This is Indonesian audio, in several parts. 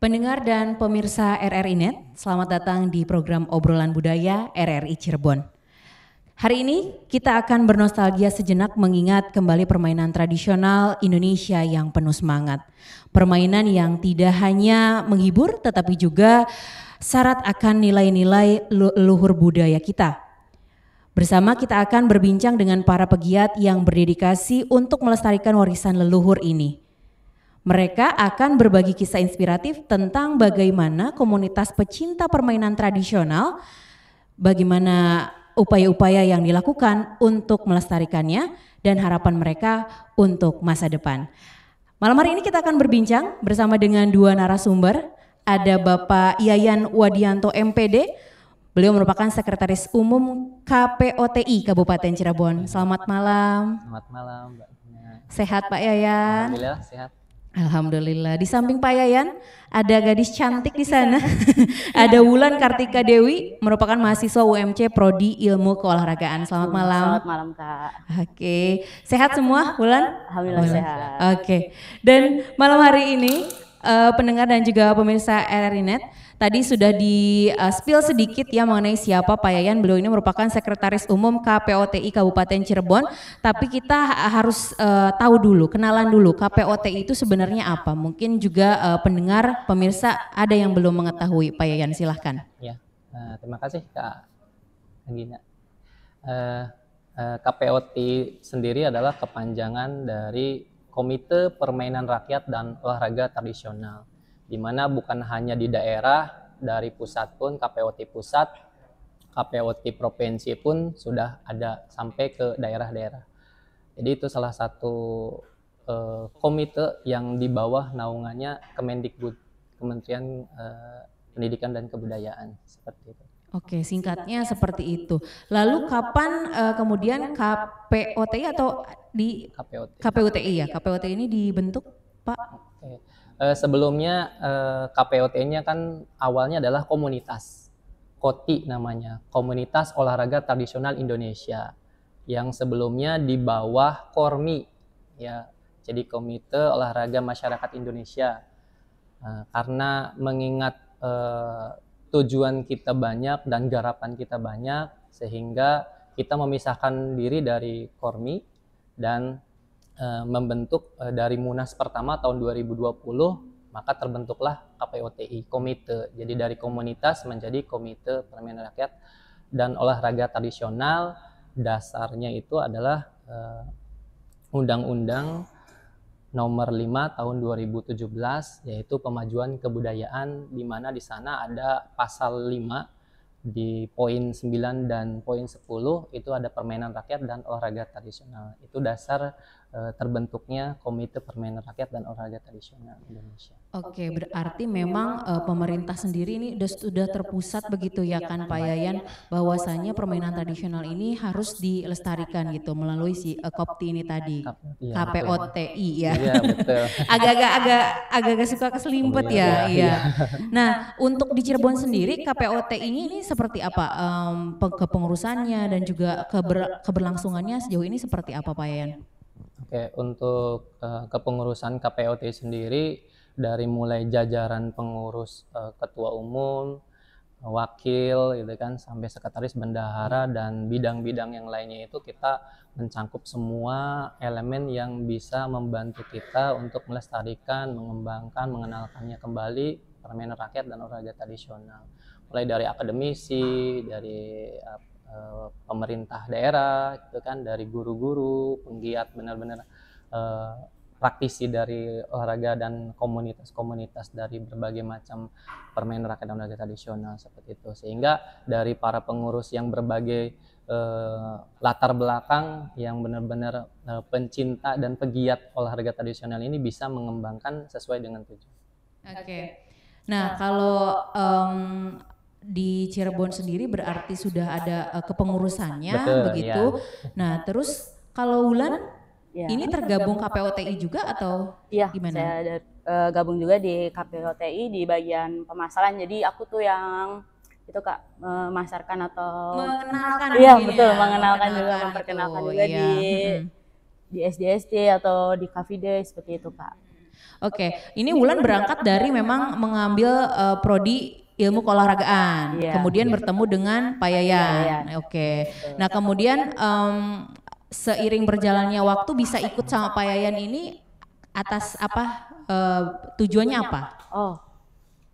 Pendengar dan pemirsa RRI Net, selamat datang di program Obrolan Budaya RRI Cirebon. Hari ini kita akan bernostalgia sejenak mengingat kembali permainan tradisional Indonesia yang penuh semangat. Permainan yang tidak hanya menghibur tetapi juga syarat akan nilai-nilai leluhur budaya kita. Bersama kita akan berbincang dengan para pegiat yang berdedikasi untuk melestarikan warisan leluhur ini. Mereka akan berbagi kisah inspiratif tentang bagaimana komunitas pecinta permainan tradisional, bagaimana upaya-upaya yang dilakukan untuk melestarikannya, dan harapan mereka untuk masa depan. Malam hari ini kita akan berbincang bersama dengan dua narasumber. Ada Bapak Yayan Wadianto MPD, beliau merupakan Sekretaris Umum KPOTI Kabupaten Cirebon. Selamat malam. Selamat malam, Mbak. Sehat Pak Yayan? Alhamdulillah sehat. Alhamdulillah. Di samping Pak Yayan ada gadis cantik di sana. Ada Wulan Kartika Dewi, merupakan mahasiswa UMC Prodi Ilmu Keolahragaan. Selamat malam. Selamat malam Kak. Oke, sehat semua Wulan? Alhamdulillah sehat. Oke. Dan malam hari ini pendengar dan juga pemirsa RRI Net, tadi sudah di spill sedikit ya mengenai siapa Pak Yayan. Beliau ini merupakan Sekretaris Umum KPOTI Kabupaten Cirebon. Tapi kita harus tahu dulu, kenalan dulu KPOTI itu sebenarnya apa. Mungkin juga pendengar, pemirsa ada yang belum mengetahui. Pak Yayan silahkan. Ya, terima kasih Kak Gina. KPOTI sendiri adalah kepanjangan dari Komite Permainan Rakyat dan Olahraga Tradisional, di mana bukan hanya di daerah, dari pusat pun KPOTI pusat, KPOTI provinsi pun sudah ada sampai ke daerah-daerah. Jadi itu salah satu komite yang di bawah naungannya Kemendikbud, Kementerian Pendidikan dan Kebudayaan, seperti itu. Oke, singkatnya seperti itu. Lalu kapan kemudian KPOTI atau di KPUTI ya? KPUTI ini dibentuk, Pak? Oke. Sebelumnya KPOTI-nya kan awalnya adalah komunitas, KOTI namanya, Komunitas Olahraga Tradisional Indonesia, yang sebelumnya di bawah KORMI, ya, jadi Komite Olahraga Masyarakat Indonesia. Karena mengingat tujuan kita banyak dan garapan kita banyak, sehingga kita memisahkan diri dari KORMI dan membentuk dari Munas pertama tahun 2020, maka terbentuklah KPOTI, komite. Jadi dari komunitas menjadi Komite Permainan Rakyat dan Olahraga Tradisional. Dasarnya itu adalah Undang-Undang Nomor 5 tahun 2017, yaitu Pemajuan Kebudayaan, di mana di sana ada pasal 5 di poin 9 dan poin 10 itu ada permainan rakyat dan olahraga tradisional. Itu dasar terbentuknya Komite Permainan Rakyat dan Olahraga Tradisional Indonesia. Oke, berarti memang pemerintah sendiri ini sudah terpusat begitu ya kan Pak Yayan, bahwasanya permainan tradisional ini harus dilestarikan gitu melalui si KOPTI ini tadi, Ya, KPOTI ya. Iya, betul. Agak suka keselimpet ya. Iya. Nah, untuk di Cirebon sendiri KPOTI ini seperti apa kepengurusannya dan juga keberlangsungannya sejauh ini seperti apa Pak Yayan? Oke, untuk kepengurusan KPOTI sendiri, dari mulai jajaran pengurus ketua umum, wakil gitu kan, sampai sekretaris bendahara dan bidang-bidang yang lainnya, itu kita mencangkup semua elemen yang bisa membantu kita untuk melestarikan, mengembangkan, mengenalkannya kembali permainan rakyat dan olahraga tradisional. Mulai dari akademisi, dari pemerintah daerah gitu kan, dari guru-guru, penggiat benar-benar praktisi dari olahraga dan komunitas-komunitas dari berbagai macam permainan rakyat dan olahraga tradisional, seperti itu. Sehingga dari para pengurus yang berbagai latar belakang, yang benar-benar pencinta dan pegiat olahraga tradisional ini bisa mengembangkan sesuai dengan tujuan. Oke. Nah, kalau di Cirebon sendiri berarti sudah ada kepengurusannya. Betul, begitu. Ya. Nah, terus kalau Wulan ini tergabung KPOTI juga atau gimana? Iya, saya gabung juga di KPOTI di bagian pemasaran. Jadi aku tuh yang itu Kak, memasarkan atau mengenalkan. Iya, betul, ya, mengenalkan juga, memperkenalkan juga di SD-SD atau di Cafe Day, seperti itu Kak. Oke, ini Wulan berangkat dari memang mengambil prodi ilmu keolahragaan, Iya. kemudian bertemu dengan Pak Yayan. Iya. Oke, nah kemudian seiring berjalannya waktu bisa ikut sama Pak Yayan ini atas apa, tujuannya apa? Oh,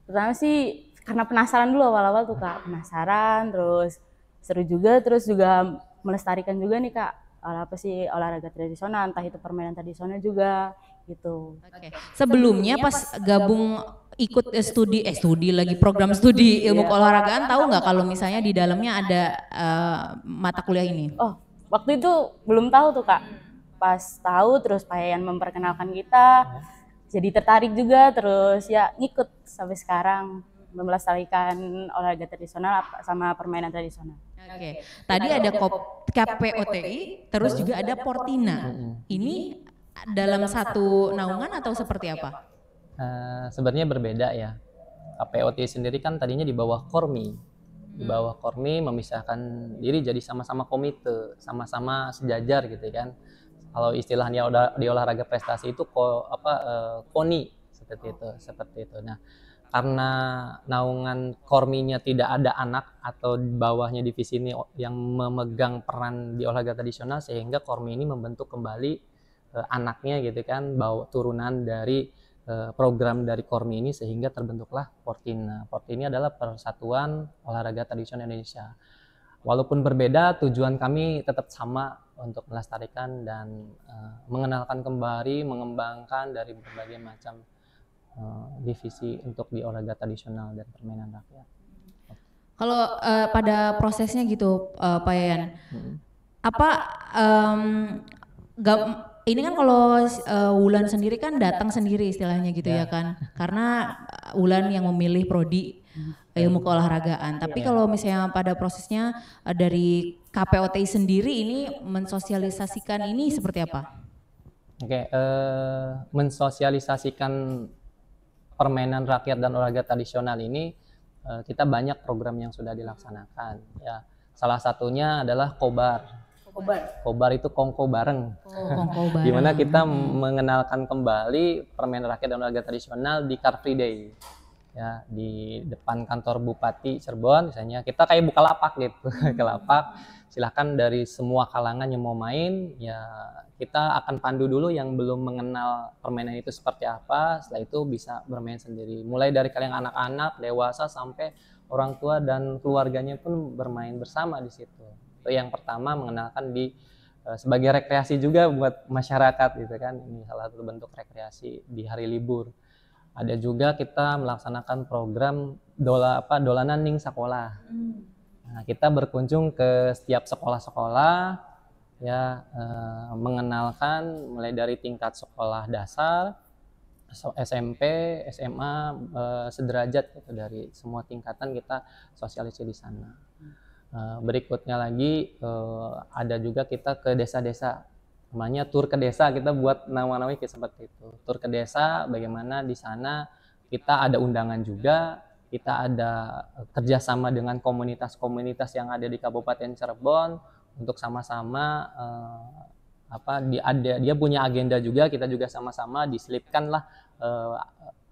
pertama sih karena penasaran dulu awal-awal tuh Kak, penasaran, terus seru juga, terus juga melestarikan juga nih Kak, apa sih olahraga tradisional, entah itu permainan tradisional juga gitu. Oke. Sebelumnya pas gabung ikut studi lagi program studi ilmu keolahragaan, tahu nggak kalau misalnya di dalamnya ada mata kuliah ini? Oh, waktu itu belum tahu tuh Kak. Pas tahu terus Pak Yayan memperkenalkan kita, jadi tertarik juga, terus ya ngikut sampai sekarang melestarikan olahraga tradisional sama permainan tradisional. Oke. Tadi ada KPOTI, terus juga ada Portina. Ini dalam satu naungan atau seperti apa? Sebenarnya berbeda ya. KPOTI sendiri kan tadinya di bawah Kormi. Di bawah Kormi memisahkan diri jadi sama-sama komite, sama-sama sejajar gitu kan. Kalau istilahnya di olahraga prestasi itu KONI seperti itu. Nah, karena naungan Korminya tidak ada anak atau di bawahnya divisi ini yang memegang peran di olahraga tradisional, sehingga Kormi ini membentuk kembali anaknya gitu kan, bawa turunan dari program dari Kormi ini, sehingga terbentuklah Portina. Portina adalah Persatuan Olahraga Tradisional Indonesia. Walaupun berbeda, tujuan kami tetap sama untuk melestarikan dan mengenalkan kembali, mengembangkan dari berbagai macam divisi untuk di olahraga tradisional dan permainan rakyat. Kalau pada prosesnya gitu, Pak Yayan, apa ini kan kalau Wulan sendiri kan datang sendiri istilahnya gitu ya kan, karena Wulan yang memilih prodi ilmu keolahragaan. Tapi kalau misalnya pada prosesnya dari KPOTI sendiri ini mensosialisasikan ini seperti apa? Oke, mensosialisasikan permainan rakyat dan olahraga tradisional ini, kita banyak program yang sudah dilaksanakan. Ya, salah satunya adalah Kobar. Kobar itu kongko bareng. Kongko bareng. Dimana kita mengenalkan kembali permainan rakyat dan olahraga tradisional di Car Free Day. Ya, di depan kantor Bupati Cirebon misalnya, kita kayak Bukalapak gitu. Bukalapak, silahkan dari semua kalangan yang mau main, ya kita akan pandu dulu yang belum mengenal permainan itu seperti apa, setelah itu bisa bermain sendiri. Mulai dari kalian anak-anak, dewasa, sampai orang tua dan keluarganya pun bermain bersama di situ. Itu yang pertama, mengenalkan sebagai rekreasi juga buat masyarakat gitu kan. Ini salah satu bentuk rekreasi di hari libur. Ada juga kita melaksanakan program dolanan ning sekolah. Nah, kita berkunjung ke setiap sekolah-sekolah ya, mengenalkan mulai dari tingkat sekolah dasar, SMP, SMA, sederajat gitu, dari semua tingkatan kita sosialisasi di sana. Berikutnya lagi ada juga kita ke desa-desa, namanya tur ke desa, kita buat nama-namanya seperti itu. Tur ke desa, bagaimana di sana kita ada undangan juga, kita ada kerjasama dengan komunitas-komunitas yang ada di Kabupaten Cirebon untuk sama-sama dia punya agenda juga, kita juga sama-sama diselipkanlah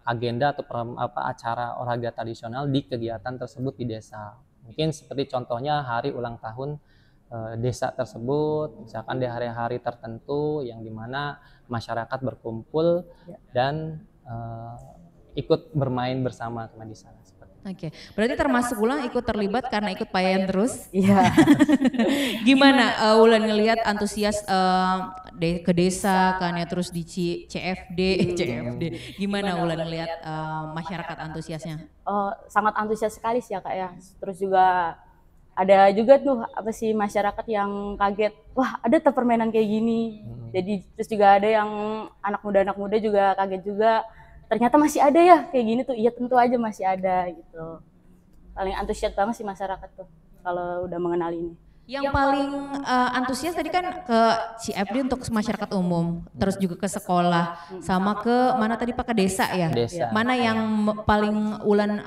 agenda atau acara olahraga tradisional di kegiatan tersebut di desa. Mungkin seperti contohnya hari ulang tahun desa tersebut, misalkan di hari-hari tertentu yang dimana masyarakat berkumpul dan ikut bermain bersama di sana. Oke, berarti termasuk Wulan ikut terlibat karena ikut Pak Yayan terus? Iya. Gimana Wulan ngelihat antusias ke desa kan ya, terus di CFD. Gimana Wulan ngelihat masyarakat antusiasnya? Oh, sangat antusias sekali sih ya Kak ya. Terus juga ada juga tuh masyarakat yang kaget, wah ada tuh permainan kayak gini. Jadi terus juga ada yang anak muda juga kaget juga. Ternyata masih ada ya kayak gini tuh. Iya tentu aja masih ada gitu. Paling antusias banget sih masyarakat tuh kalau udah mengenal ini. Yang paling antusias tadi kan ke CFD untuk masyarakat umum, terus juga ke sekolah, sama ke mana tadi Pak, ke desa ya? Desa. Mana yang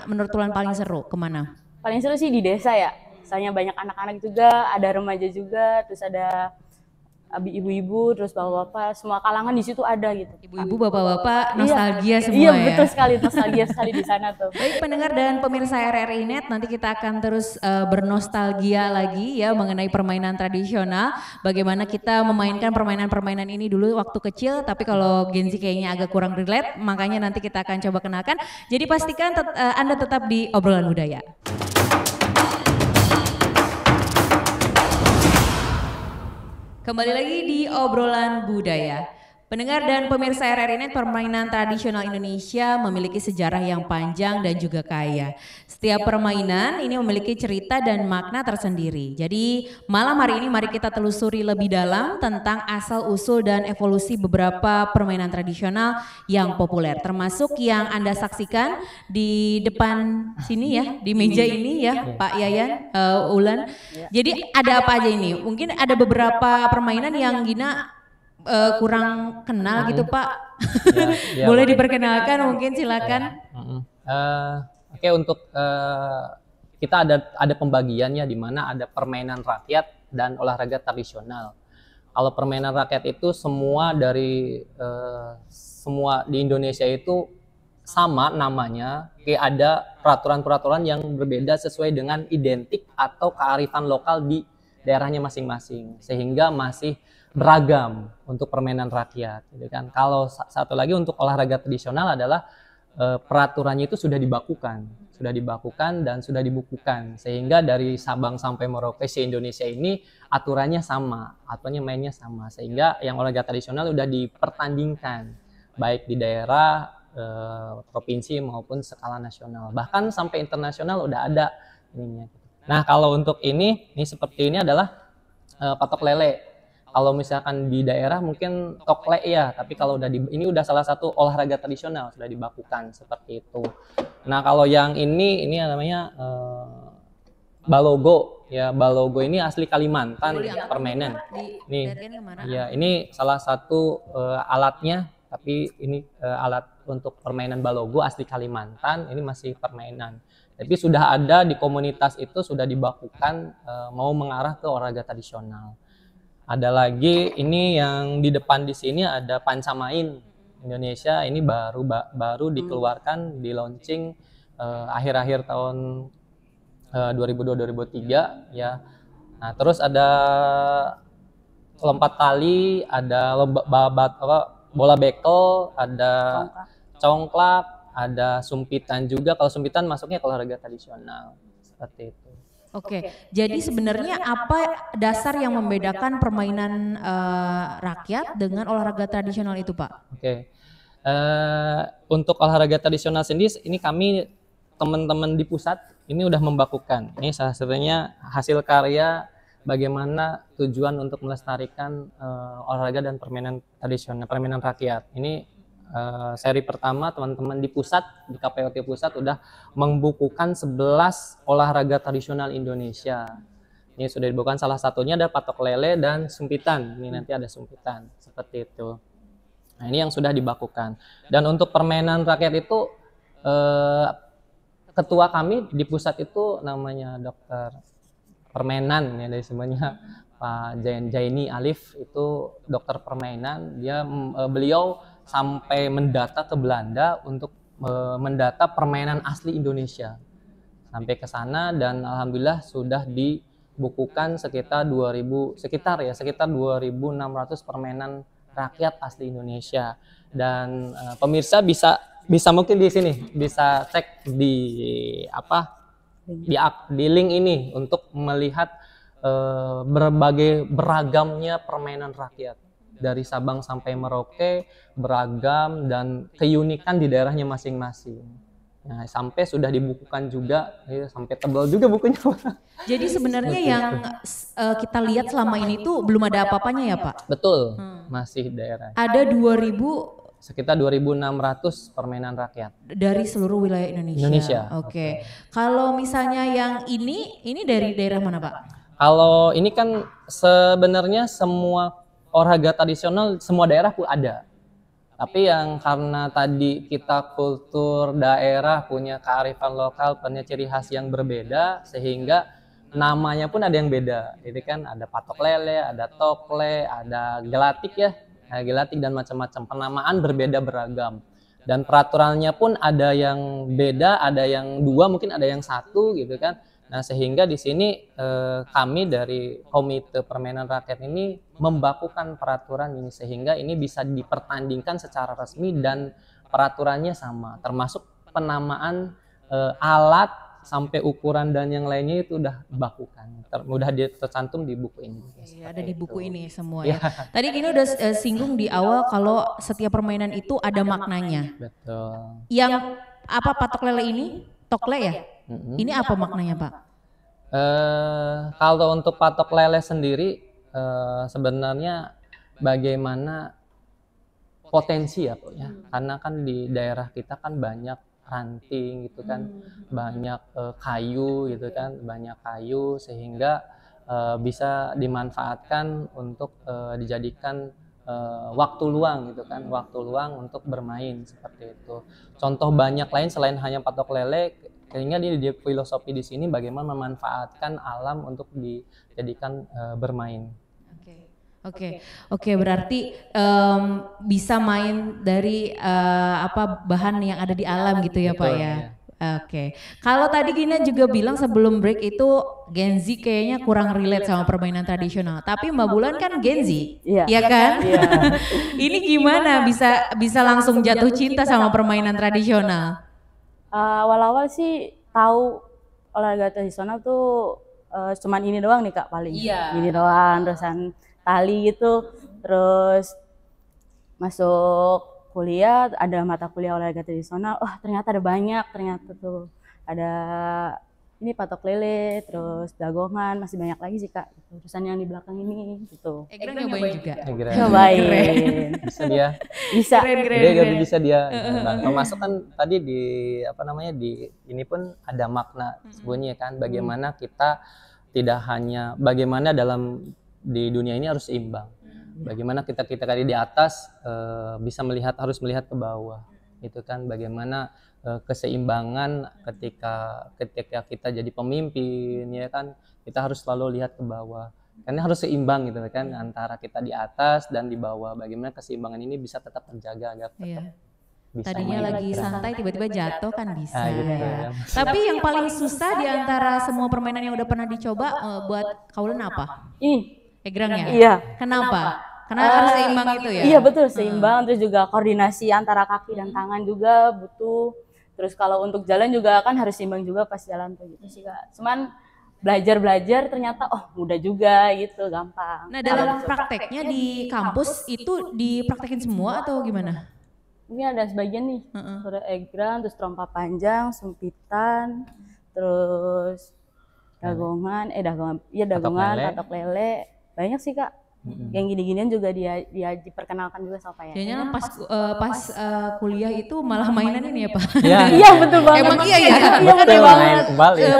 menurut Wulan paling seru, kemana? Paling seru sih di desa ya, soalnya banyak anak-anak juga, ada remaja juga, terus ada ibu-ibu, terus bapak-bapak, semua kalangan di situ ada gitu. Ibu-ibu, bapak-bapak, nostalgia semua iya, ya. betul sekali, nostalgia sekali di sana tuh. Baik pendengar dan pemirsa RRI Net, nanti kita akan terus bernostalgia lagi ya mengenai permainan tradisional. Bagaimana kita memainkan permainan-permainan ini dulu waktu kecil, tapi kalau Gen Z kayaknya agak kurang relate, makanya nanti kita akan coba kenalkan. Jadi pastikan Anda tetap di Obrolan Budaya. Kembali lagi di Obrolan Budaya. Pendengar dan pemirsa RRI Net, permainan tradisional Indonesia memiliki sejarah yang panjang dan juga kaya. Setiap permainan ini memiliki cerita dan makna tersendiri. Jadi malam hari ini mari kita telusuri lebih dalam tentang asal-usul dan evolusi beberapa permainan tradisional yang populer. Termasuk yang Anda saksikan di depan sini ya, di meja ini ya Pak Yayan, Ulan. Jadi ada apa aja ini? Mungkin ada beberapa permainan yang Gina kurang kenal gitu Pak. Ya, boleh diperkenalkan mungkin silakan. Oke, untuk kita ada pembagiannya di mana ada permainan rakyat dan olahraga tradisional. Kalau permainan rakyat itu semua semua di Indonesia itu sama namanya, kayak ada peraturan-peraturan yang berbeda sesuai dengan identik atau kearifan lokal di daerahnya masing-masing, sehingga masih beragam untuk permainan rakyat, gitu kan. Kalau satu lagi untuk olahraga tradisional adalah peraturannya itu sudah dibakukan dan sudah dibukukan, sehingga dari Sabang sampai Merauke se-Indonesia ini aturannya sama, aturannya mainnya sama, sehingga yang olahraga tradisional sudah dipertandingkan baik di daerah, provinsi maupun skala nasional, bahkan sampai internasional udah ada ininya. Nah, kalau untuk ini seperti ini adalah patok lele. Kalau misalkan di daerah mungkin toklek ya, tapi kalau ini udah salah satu olahraga tradisional, sudah dibakukan seperti itu. Nah, kalau yang ini namanya balogo ya. Balogo ini asli Kalimantan permainan. Nih, ya ini salah satu alatnya, tapi ini alat untuk permainan balogo asli Kalimantan. Ini masih permainan, tapi sudah ada di komunitas itu, sudah dibakukan mau mengarah ke olahraga tradisional. Ada lagi ini yang di depan di sini ada Pancamain Indonesia, ini baru dikeluarkan, di launching akhir-akhir tahun 2002-2003 ya. Nah, terus ada lompat tali, ada bola bekel, ada congklak, ada sumpitan juga. Kalau sumpitan masuknya ke olahraga tradisional seperti itu. Oke, jadi sebenarnya apa dasar yang membedakan permainan rakyat dengan olahraga tradisional itu, Pak? Oke, untuk olahraga tradisional sendiri, ini kami teman-teman di pusat ini udah membakukan. Ini salah satunya hasil karya bagaimana tujuan untuk melestarikan olahraga dan permainan tradisional, permainan rakyat. Ini seri pertama teman-teman di pusat, di KPOT pusat udah membukukan 11 olahraga tradisional Indonesia. Ini sudah dibukukan, salah satunya ada patok lele dan sumpitan. Ini nanti ada sumpitan seperti itu. Nah, ini yang sudah dibakukan. Dan untuk permainan rakyat itu ketua kami di pusat itu namanya dokter permainan ya, dari semuanya Pak Jaini Alif, itu dokter permainan. Beliau sampai mendata ke Belanda untuk mendata permainan asli Indonesia, sampai ke sana, dan alhamdulillah sudah dibukukan sekitar 2.600 permainan rakyat asli Indonesia. Dan pemirsa bisa mungkin di sini bisa cek di link ini untuk melihat beragamnya permainan rakyat. Dari Sabang sampai Merauke beragam dan keunikan di daerahnya masing-masing. Nah, sampai sudah dibukukan juga, ya, sampai tebal juga bukunya. Jadi sebenarnya yang kita lihat selama ini tuh belum ada apa-apanya ya, Pak? Betul, masih daerah. Ada 2.000 sekitar 2.600 permainan rakyat dari seluruh wilayah Indonesia. Oke. Kalau misalnya yang ini dari daerah mana, Pak? Kalau ini kan sebenarnya semua olahraga tradisional semua daerah pun ada. Tapi yang karena tadi kita kultur daerah punya kearifan lokal, punya ciri khas yang berbeda, sehingga namanya pun ada yang beda. Jadi kan ada patok lele, ada tokle, ada gelatik ya, gelatik dan macam-macam. Penamaan berbeda beragam. Dan peraturannya pun ada yang beda, ada yang 2, mungkin ada yang 1 gitu kan. Nah, sehingga di sini kami dari Komite Permainan Rakyat ini membakukan peraturan ini sehingga ini bisa dipertandingkan secara resmi dan peraturannya sama, termasuk penamaan alat sampai ukuran dan yang lainnya itu udah dibakukan, mudah tercantum di buku ini. Iya, ada di buku ini semua ya. Tadi Gina udah singgung di awal kalau setiap permainan itu ada maknanya. Betul. Yang apa patok lele ini? Tokle ya? Ini apa maknanya, Pak? Kalau untuk patok lele sendiri sebenarnya bagaimana potensi ya, Pak ya. Karena kan di daerah kita kan banyak ranting gitu kan, banyak kayu gitu kan, banyak kayu sehingga bisa dimanfaatkan untuk dijadikan waktu luang gitu kan, waktu luang untuk bermain seperti itu. Contoh banyak lain selain hanya patok lele, sehingga di filosofi di sini bagaimana memanfaatkan alam untuk dijadikan bermain. Oke, berarti bisa main dari bahan yang ada di alam gitu ya, Pak ya. Oke. Kalau tadi Gina juga bilang sebelum break itu Gen Z kayaknya kurang relate sama permainan tradisional. Tapi Mbak Bulan kan Gen Z, ya kan? Ini gimana bisa langsung jatuh cinta sama permainan tradisional? Awal-awal sih tahu olahraga tradisional tuh cuman ini doang nih Kak paling. Ini doang, terusan tali gitu. Terus masuk kuliah, ada mata kuliah olahraga tradisional, ternyata ada banyak, ternyata tuh ada ini patok lele, terus dagongan, masih banyak lagi sih Kak, terusan yang di belakang ini gitu. Egrang nyobain juga? Nyobain. Bisa dia. Bisa. Keren. Bisa dia. Nah, termasuk kan tadi di di ini pun ada makna sebenarnya kan, bagaimana kita tidak hanya bagaimana di dunia ini harus seimbang. Bagaimana kita tadi di atas harus melihat ke bawah, itu kan bagaimana keseimbangan ketika kita jadi pemimpin ya kan, kita harus selalu lihat ke bawah, karena harus seimbang gitu kan antara kita di atas dan di bawah. Bagaimana keseimbangan ini bisa tetap terjaga agar tetap bisa tadinya lagi santai tiba-tiba jatuh kan bisa. Gitu, ya. Tapi yang paling susah di antara semua permainan yang udah pernah dicoba buat Kaulen apa? Egrang ya? Iya. Kenapa? Karena harus seimbang itu ya? Iya betul, seimbang. Terus juga koordinasi antara kaki dan tangan juga butuh. Terus kalau untuk jalan juga kan harus seimbang juga pas jalan tuh gitu sih Kak. Cuman belajar ternyata mudah juga gitu, gampang. Nah dalam prakteknya di kampus itu dipraktekin semua atau gimana? Ini ada sebagian nih, ada egrang, terus trompa panjang, sumpitan, terus dagongan, patok lele, banyak sih Kak. Yang gini-ginian juga dia diperkenalkan juga sama Pak ya. Pas kuliah itu malah mainan ini ya Pak? Iya betul banget. Emang iya ya? Iya betul banget.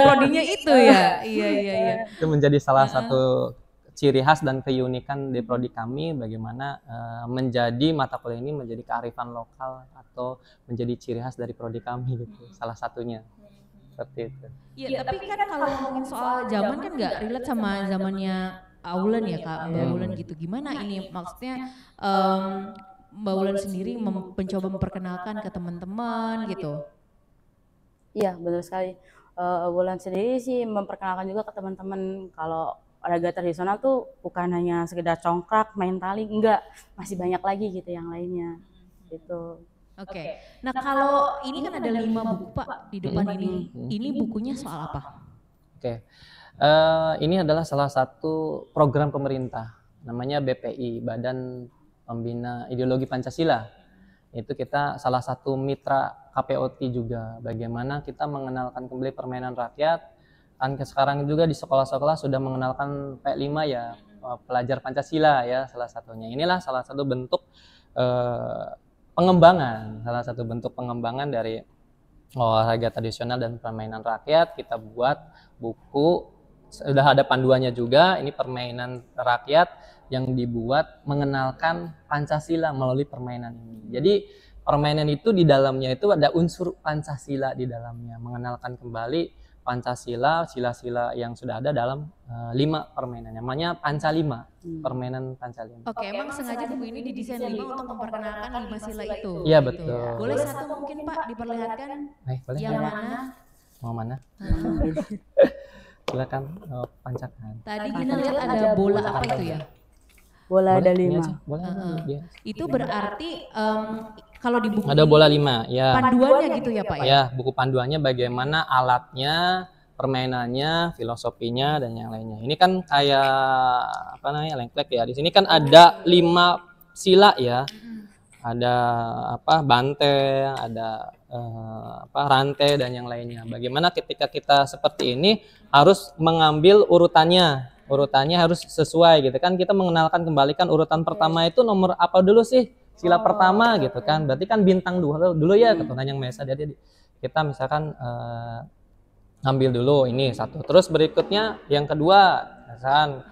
Prodinya itu ya? Iya. Itu menjadi salah satu ciri khas dan keunikan di prodi kami, bagaimana menjadi mata kuliah ini menjadi kearifan lokal atau menjadi ciri khas dari prodi kami gitu, salah satunya seperti itu. Iya, tapi kan kalau ngomongin soal zaman kan nggak relate sama zamannya Aulen ya Kak, Mbak Aulen gitu. Gimana ini maksudnya Mbak Aulen sendiri mencoba memperkenalkan ke teman-teman gitu? Iya betul sekali. Aulen sendiri sih memperkenalkan juga ke teman-teman kalau olahraga tradisional tuh bukan hanya sekedar congklak, main tali, enggak, masih banyak lagi gitu yang lainnya gitu. Oke. Nah kalau ini kan ada 5 buku Pak di depan ini. Ini bukunya soal apa? Oke. Ini adalah salah satu program pemerintah, namanya BPI, Badan Pembina Ideologi Pancasila. Itu kita salah satu mitra KPOT juga, bagaimana kita mengenalkan kembali permainan rakyat. Kan sekarang juga di sekolah-sekolah sudah mengenalkan P5 ya, pelajar Pancasila ya salah satunya. Inilah salah satu bentuk pengembangan dari olahraga tradisional dan permainan rakyat. Kita buat buku, sudah ada panduannya juga, ini permainan rakyat yang dibuat mengenalkan Pancasila melalui permainan ini. Jadi permainan itu di dalamnya itu ada unsur Pancasila di dalamnya, mengenalkan kembali Pancasila, sila-sila yang sudah ada dalam 5 permainan. Namanya Pancalima, permainan Pancalima. Oke, emang sengaja buku ini didesain 5 untuk memperkenalkan 5 sila itu. Iya, gitu. betul. Boleh satu mungkin Pak diperlihatkan Boleh. yang mana? Mau mana? Silakan pancakan. Tadi Gina lihat ada bola apa itu ya? Bola ada Ini 5. aja, boleh. Biar. Itu berarti kalau di buku Ada bola 5, ya. panduannya gitu ya Pak ya? Ya, buku panduannya bagaimana alatnya, permainannya, filosofinya dan yang lainnya. Ini kan kayak apa namanya, lengklek ya. Di sini kan ada 5 sila ya. Ada banteng, ada rantai dan yang lainnya. Bagaimana ketika kita seperti ini harus mengambil urutannya. Urutannya harus sesuai gitu kan. Kita mengenalkan kembali kan urutan pertama itu nomor apa dulu sih? Sila pertama gitu kan. Berarti kan bintang dulu ya ketuhanan yang Maha Esa. Jadi kita misalkan ambil dulu ini satu. Terus berikutnya yang kedua misalkan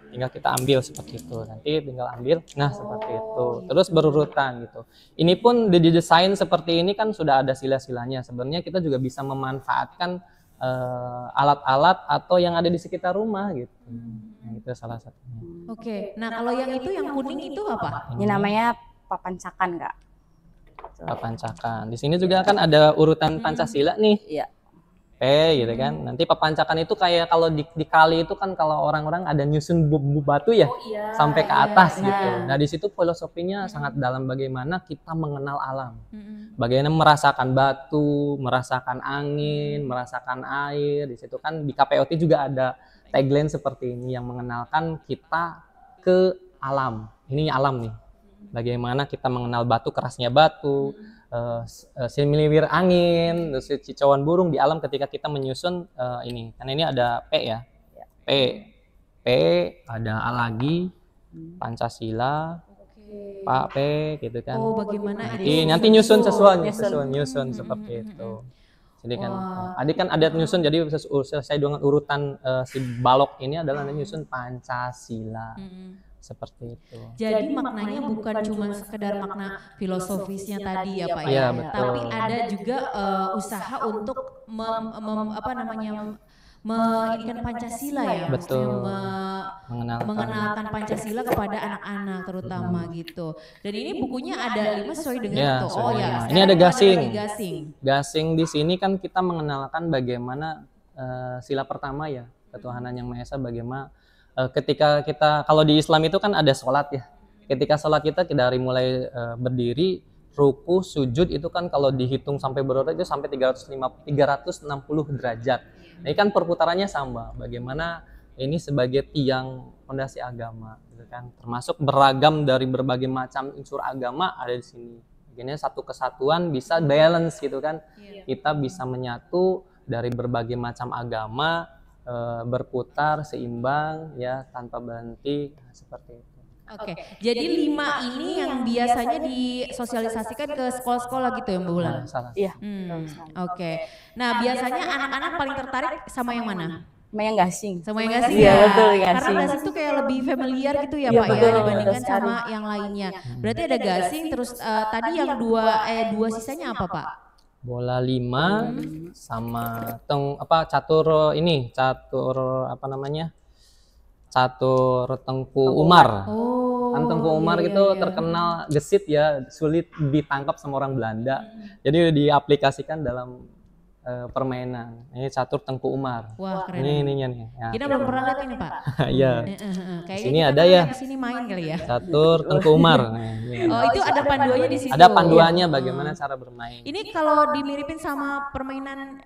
tinggal kita ambil seperti itu. Nanti tinggal ambil seperti itu. Terus berurutan gitu. Ini pun didesain seperti ini kan sudah ada sila-silanya. Sebenarnya kita juga bisa memanfaatkan alat-alat atau yang ada di sekitar rumah gitu. Nah, itu salah satunya. Oke. Nah, kalau yang itu yang kuning itu apa? Ini namanya papancakan, Kak. Papancakan. Di sini juga kan ada urutan Pancasila nih. Iya. P gitu kan. Nanti papancakan itu kayak kalau di kali itu kan kalau orang-orang ada nyusun batu ya sampai ke atas gitu. Nah, di situ filosofinya sangat dalam bagaimana kita mengenal alam. Bagaimana merasakan batu, merasakan angin, merasakan air. Di situ kan di KPOT juga ada tagline seperti ini yang mengenalkan kita ke alam. Ini alam nih. Bagaimana kita mengenal batu, kerasnya batu, semiliwir angin, cicauan burung di alam ketika kita menyusun ini. Karena ini ada P ya. P ada A lagi, Pancasila, Pak P gitu kan. Oh, bagaimana nanti nyusun nyusun seperti itu. Jadi kan adik kan ada nyusun, jadi selesai dengan urutan si balok ini adalah nyusun Pancasila. Seperti itu. Jadi maknanya bukan cuma sekedar makna filosofisnya tadi ya Pak ya, Iya, betul. tapi ada juga usaha untuk menginginkan Pancasila ya, Betul. maksudnya mengenalkan Pancasila kepada anak-anak terutama gitu. Dan ini bukunya ada 5 sesuai dengan Ya, itu. sesuai dengan. Sekarang Ini ada gasing. gasing. Gasing di sini kan kita mengenalkan bagaimana sila pertama ya, ketuhanan yang Maha Esa. Bagaimana ketika kita, kalau di Islam itu kan ada sholat ya. Ketika sholat kita dari mulai berdiri, ruku, sujud itu kan kalau dihitung sampai berurat itu sampai 360 derajat. Ini kan perputarannya sama. Bagaimana ini sebagai tiang fondasi agama, gitu kan. Termasuk beragam dari berbagai macam unsur agama ada di sini. Begini satu kesatuan bisa balance gitu kan. Kita bisa menyatu dari berbagai macam agama, berputar seimbang ya tanpa berhenti seperti itu. Oke, jadi 5 ini yang biasanya disosialisasikan ke sekolah-sekolah gitu ya Mbak Wulan? Salah. Iya. Oke. Nah, biasanya anak-anak paling tertarik sama yang mana? Sama yang gasing. Sama yang gasing Iya, ya? betul, gasing. Karena gasing tuh kayak lebih familiar gitu ya Iya, Pak betul, ya dibandingkan betul sama yang lainnya. Berarti ada gasing terus tadi yang dua sisanya apa Pak? Bola 5 sama catur Tengku Umar. Kan Tengku Umar itu terkenal gesit ya, sulit ditangkap sama orang Belanda. Jadi diaplikasikan dalam permainan. Ini catur Tengku Umar. Wah, keren. Ini nih. Ya. Kita belum pernah lihat ini Pak. Iya. Kayaknya Sini kita ada pernah ya. di sini main kali ya. Catur Tengku Umar. Nah, ini. Oh, itu ada panduannya di situ. Ada panduannya bagaimana cara bermain. Ini kalau dimiripin sama permainan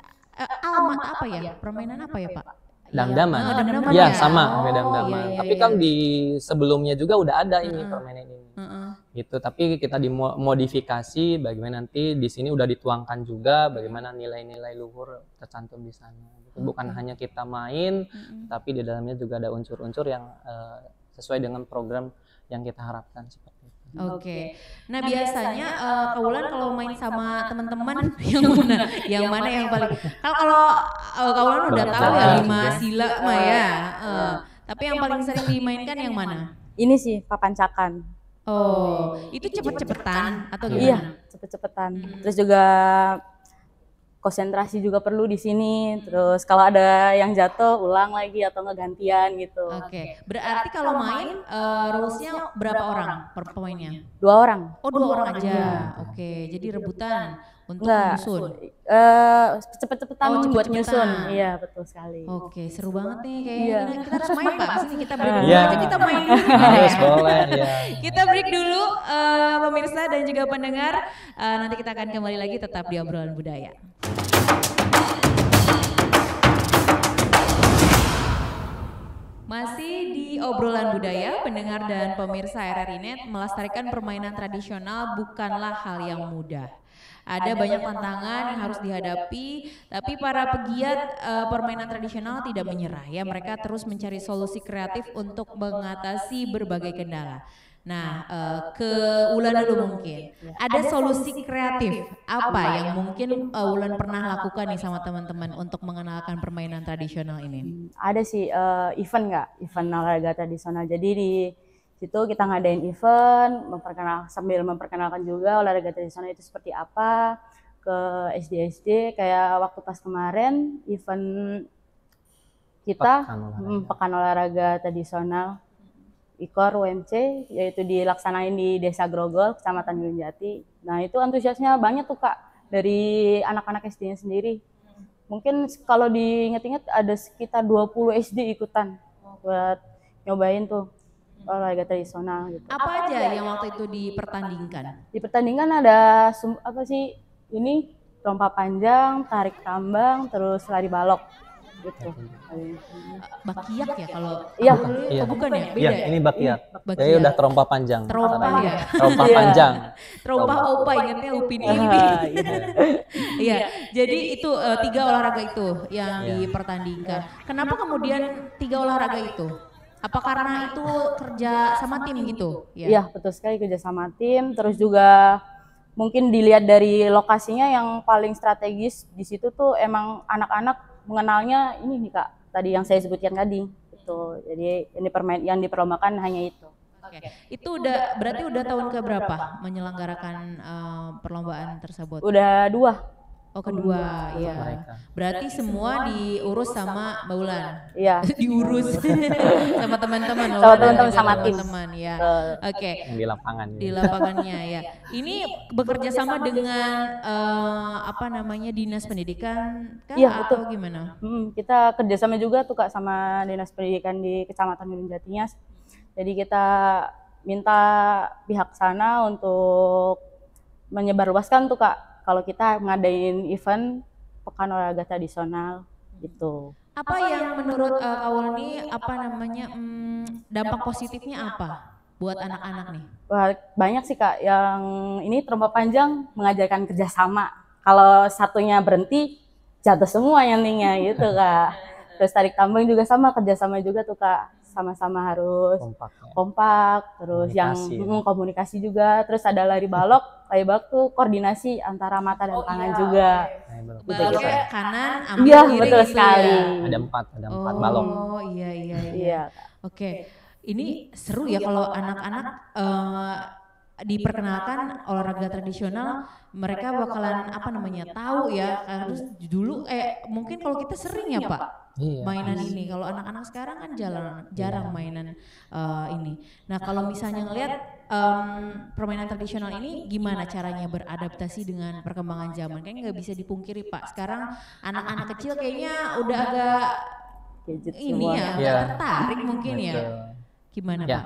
apa ya? Permainan apa ya Pak? Damdaman. Damdaman Ya, ya. sama kayak Oh, damdaman. iya, Tapi iya. kan di sebelumnya juga udah ada ini permainan ini. Gitu, tapi kita dimodifikasi bagaimana nanti di sini udah dituangkan juga bagaimana nilai-nilai luhur tercantum di sana. Gitu. Bukan hanya kita main, tapi di dalamnya juga ada unsur-unsur yang sesuai dengan program yang kita harapkan seperti itu. Oke. Nah, biasanya Kak Wulan kalau main sama teman-teman yang mana yang paling kalau Kak Wulan udah tahu ya 5 sila mah ya. Tapi yang paling sering dimainkan yang mana? Ini sih papancakan. Oh, itu cepet-cepetan atau Iya, gimana? cepet-cepetan. Terus juga konsentrasi juga perlu di sini. Terus kalau ada yang jatuh ulang lagi atau nggak gantian gitu. Oke. Berarti kalau main rulesnya berapa orang per pemainnya? 2 orang. Oh 2 orang aja. Oke. Jadi rebutan untuk Enggak. nyusun. Cepet-cepetan Oh, buat cepet-cepetan. nyusun. Iya, betul sekali. Oke, seru banget nih kayaknya. Iya. Kita harus main Pak. Sini kita break dulu Iya. aja, kita main dulu. Harus boleh ya. Kita break dulu pemirsa dan juga pendengar. Nanti kita akan kembali lagi tetap di obrolan budaya. Masih di obrolan budaya, pendengar dan pemirsa RRI Net, melestarikan permainan tradisional bukanlah hal yang mudah. Ada banyak tantangan yang harus dihadapi, tapi para pegiat permainan tradisional tidak menyerah ya. Mereka terus mencari solusi kreatif untuk mengatasi berbagai kendala. Nah, ke Ulan dulu mungkin. Ada solusi kreatif apa yang mungkin Ulan pernah lakukan nih sama teman-teman untuk mengenalkan permainan tradisional ini? Ada sih event olahraga tradisional. Jadi di situ kita ngadain event, sambil memperkenalkan juga olahraga tradisional itu seperti apa ke SD-SD. Kayak waktu pas kemarin event kita Pekan Olahraga Tradisional IKOR UMC, yaitu dilaksanain di Desa Grogol, Kecamatan Gunung Jati. Nah itu antusiasnya banyak tuh Kak, dari anak-anak SD-nya sendiri. Mungkin kalau diinget-inget ada sekitar 20 SD ikutan buat nyobain tuh olahraga tradisional gitu. Apa aja yang waktu itu dipertandingkan? Di pertandingan ada lompat panjang, tarik tambang, terus lari balok gitu. Bakiak ya kalau Iya. Iya. bukan ya? Beda Iya, ya? ini bakiak. Bakiak. Jadi udah terompa panjang. Terompa ya? Terompa Iya. panjang. Terompa opa ingetnya Upin Ipin. Iya, jadi itu 3 olahraga itu yang dipertandingkan. Kenapa kemudian 3 olahraga itu? Apa karena itu kerja sama tim gitu? Iya, betul sekali, kerja sama tim. Terus juga mungkin dilihat dari lokasinya yang paling strategis di situ tuh emang anak-anak mengenalnya ini nih Kak, tadi yang saya sebutkan tadi. Gitu. Jadi yang diperlombakan hanya itu. Oke. Itu berarti udah tahun keberapa menyelenggarakan perlombaan tersebut? Udah 2. Oh kedua, iya. Mereka. Berarti semua diurus sama Mbak Ulan. Iya. Diurus sama teman-teman loh. Sama teman-teman, sama tim. Teman ya. Oke. Yang di lapangan. Di lapangannya ya. Ini bekerja sama dengan Dinas Pendidikan kah? Iya, Atau betul. gimana? Kita kerjasama juga tuh Kak sama Dinas Pendidikan di Kecamatan Gunung Jatinya. Jadi kita minta pihak sana untuk menyebarluaskan tuh Kak, kalau kita ngadain event Pekan Olahraga Tradisional gitu. Apa yang menurut Kak Ulni dampak positifnya apa buat anak-anak nih? Wah, banyak sih Kak, yang ini terompa panjang mengajarkan kerjasama. Kalau satunya berhenti, jatuh semua nantinya gitu Kak. Terus tarik tambang juga sama, kerjasama juga tuh Kak. Sama-sama harus kompak, terus komunikasi juga. Terus ada lari balok tuh koordinasi antara mata dan tangan juga. Baloknya kanan, Iya, kiri betul gitu sekali. ya? Ada 4 balok. Oh iya. Iya. Oke, ini seru ya kalau anak-anak diperkenalkan olahraga tradisional, mereka bakalan tahu ya. Terus dulu mungkin kalau kita sering ya Pak mainan ini. Kalau anak-anak sekarang kan jarang mainan ini. Nah kalau misalnya ngelihat permainan tradisional ini gimana caranya beradaptasi dengan perkembangan zaman? Kayaknya nggak bisa dipungkiri Pak. Sekarang anak-anak kecil kayaknya udah agak nggak tertarik mungkin ya. Gimana Pak?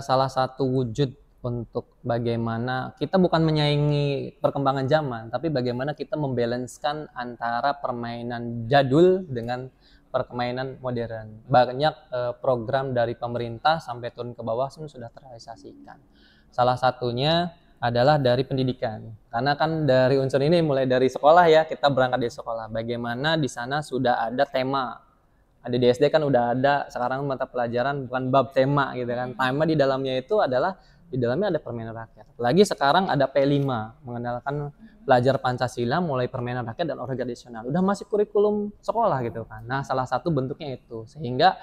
Salah satu wujud untuk bagaimana kita bukan menyaingi perkembangan zaman, tapi bagaimana kita membalanskan antara permainan jadul dengan permainan modern. Banyak program dari pemerintah sampai turun ke bawah sudah terrealisasikan. Salah satunya adalah dari pendidikan. Karena kan dari unsur ini mulai dari sekolah ya, kita berangkat dari sekolah. Bagaimana di sana sudah ada tema. Ada di SD kan udah ada, sekarang mata pelajaran bukan bab tema gitu kan. Tema di dalamnya itu adalah di dalamnya ada permainan rakyat. Lagi sekarang ada P5 mengenalkan pelajar Pancasila mulai permainan rakyat dan olahraga tradisional. Udah masih kurikulum sekolah gitu kan. Nah, salah satu bentuknya itu. Sehingga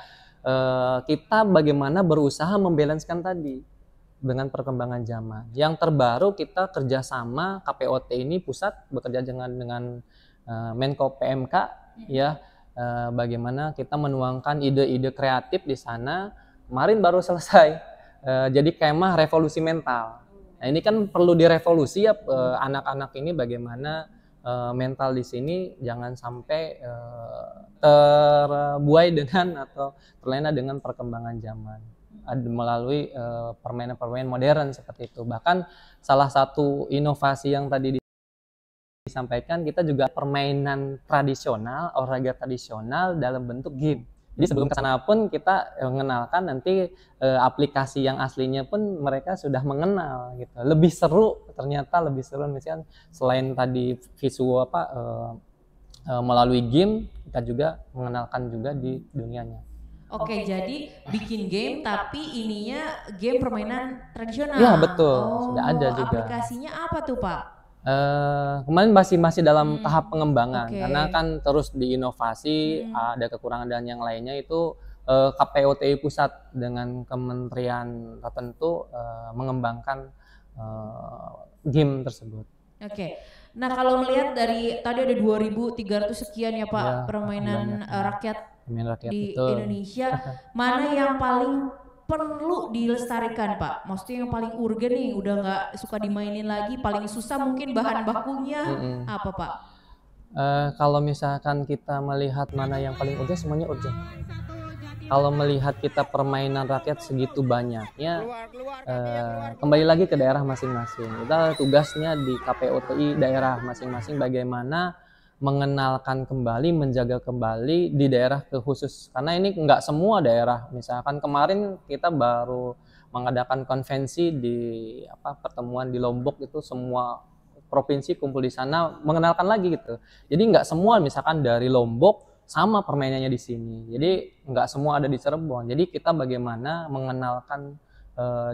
kita bagaimana berusaha membalanskan tadi. dengan perkembangan zaman. Yang terbaru kita kerjasama KPOT ini pusat bekerja dengan Menko PMK ya, bagaimana kita menuangkan ide-ide kreatif di sana. Kemarin baru selesai jadi kemah revolusi mental. Nah ini kan perlu direvolusi ya, anak-anak ini bagaimana mental di sini jangan sampai terbuai dengan atau terlena dengan perkembangan zaman melalui permainan-permainan modern seperti itu. Bahkan salah satu inovasi yang tadi disampaikan, kita juga permainan tradisional, olahraga tradisional dalam bentuk game. Jadi sebelum kesana pun kita mengenalkan nanti aplikasi yang aslinya pun mereka sudah mengenal gitu. Lebih seru, ternyata lebih seru misalkan selain tadi visual melalui game, kita juga mengenalkan juga di dunianya. Oke, jadi bikin game tapi ininya game permainan tradisional. Ya betul, sudah ada juga. Aplikasinya apa tuh Pak? Kemarin masih dalam tahap pengembangan, Oke. karena kan terus diinovasi, ada kekurangan dan yang lainnya itu KPOTI pusat dengan kementerian tertentu mengembangkan game tersebut. Oke. Nah, kalau melihat dari tadi ada 2.300 sekian ya Pak Ya, permainan banyak. rakyat Pemain rakyat di betul. Indonesia, mana yang paling perlu dilestarikan Pak? Maksudnya yang paling urgen nih, udah nggak suka dimainin lagi, paling susah mungkin bahan bakunya apa Pak? Kalau misalkan kita melihat mana yang paling urgent, semuanya urgent. Kalau melihat kita permainan rakyat segitu banyaknya, kembali lagi ke daerah masing-masing. Kita tugasnya di KPOTI daerah masing-masing bagaimana mengenalkan kembali, menjaga kembali di daerah khusus. Karena ini nggak semua daerah. Misalkan kemarin kita baru mengadakan konvensi di pertemuan di Lombok, itu semua provinsi kumpul di sana mengenalkan lagi gitu. Jadi nggak semua misalkan dari Lombok sama permainannya di sini. Jadi nggak semua ada di Cirebon. Jadi kita bagaimana mengenalkan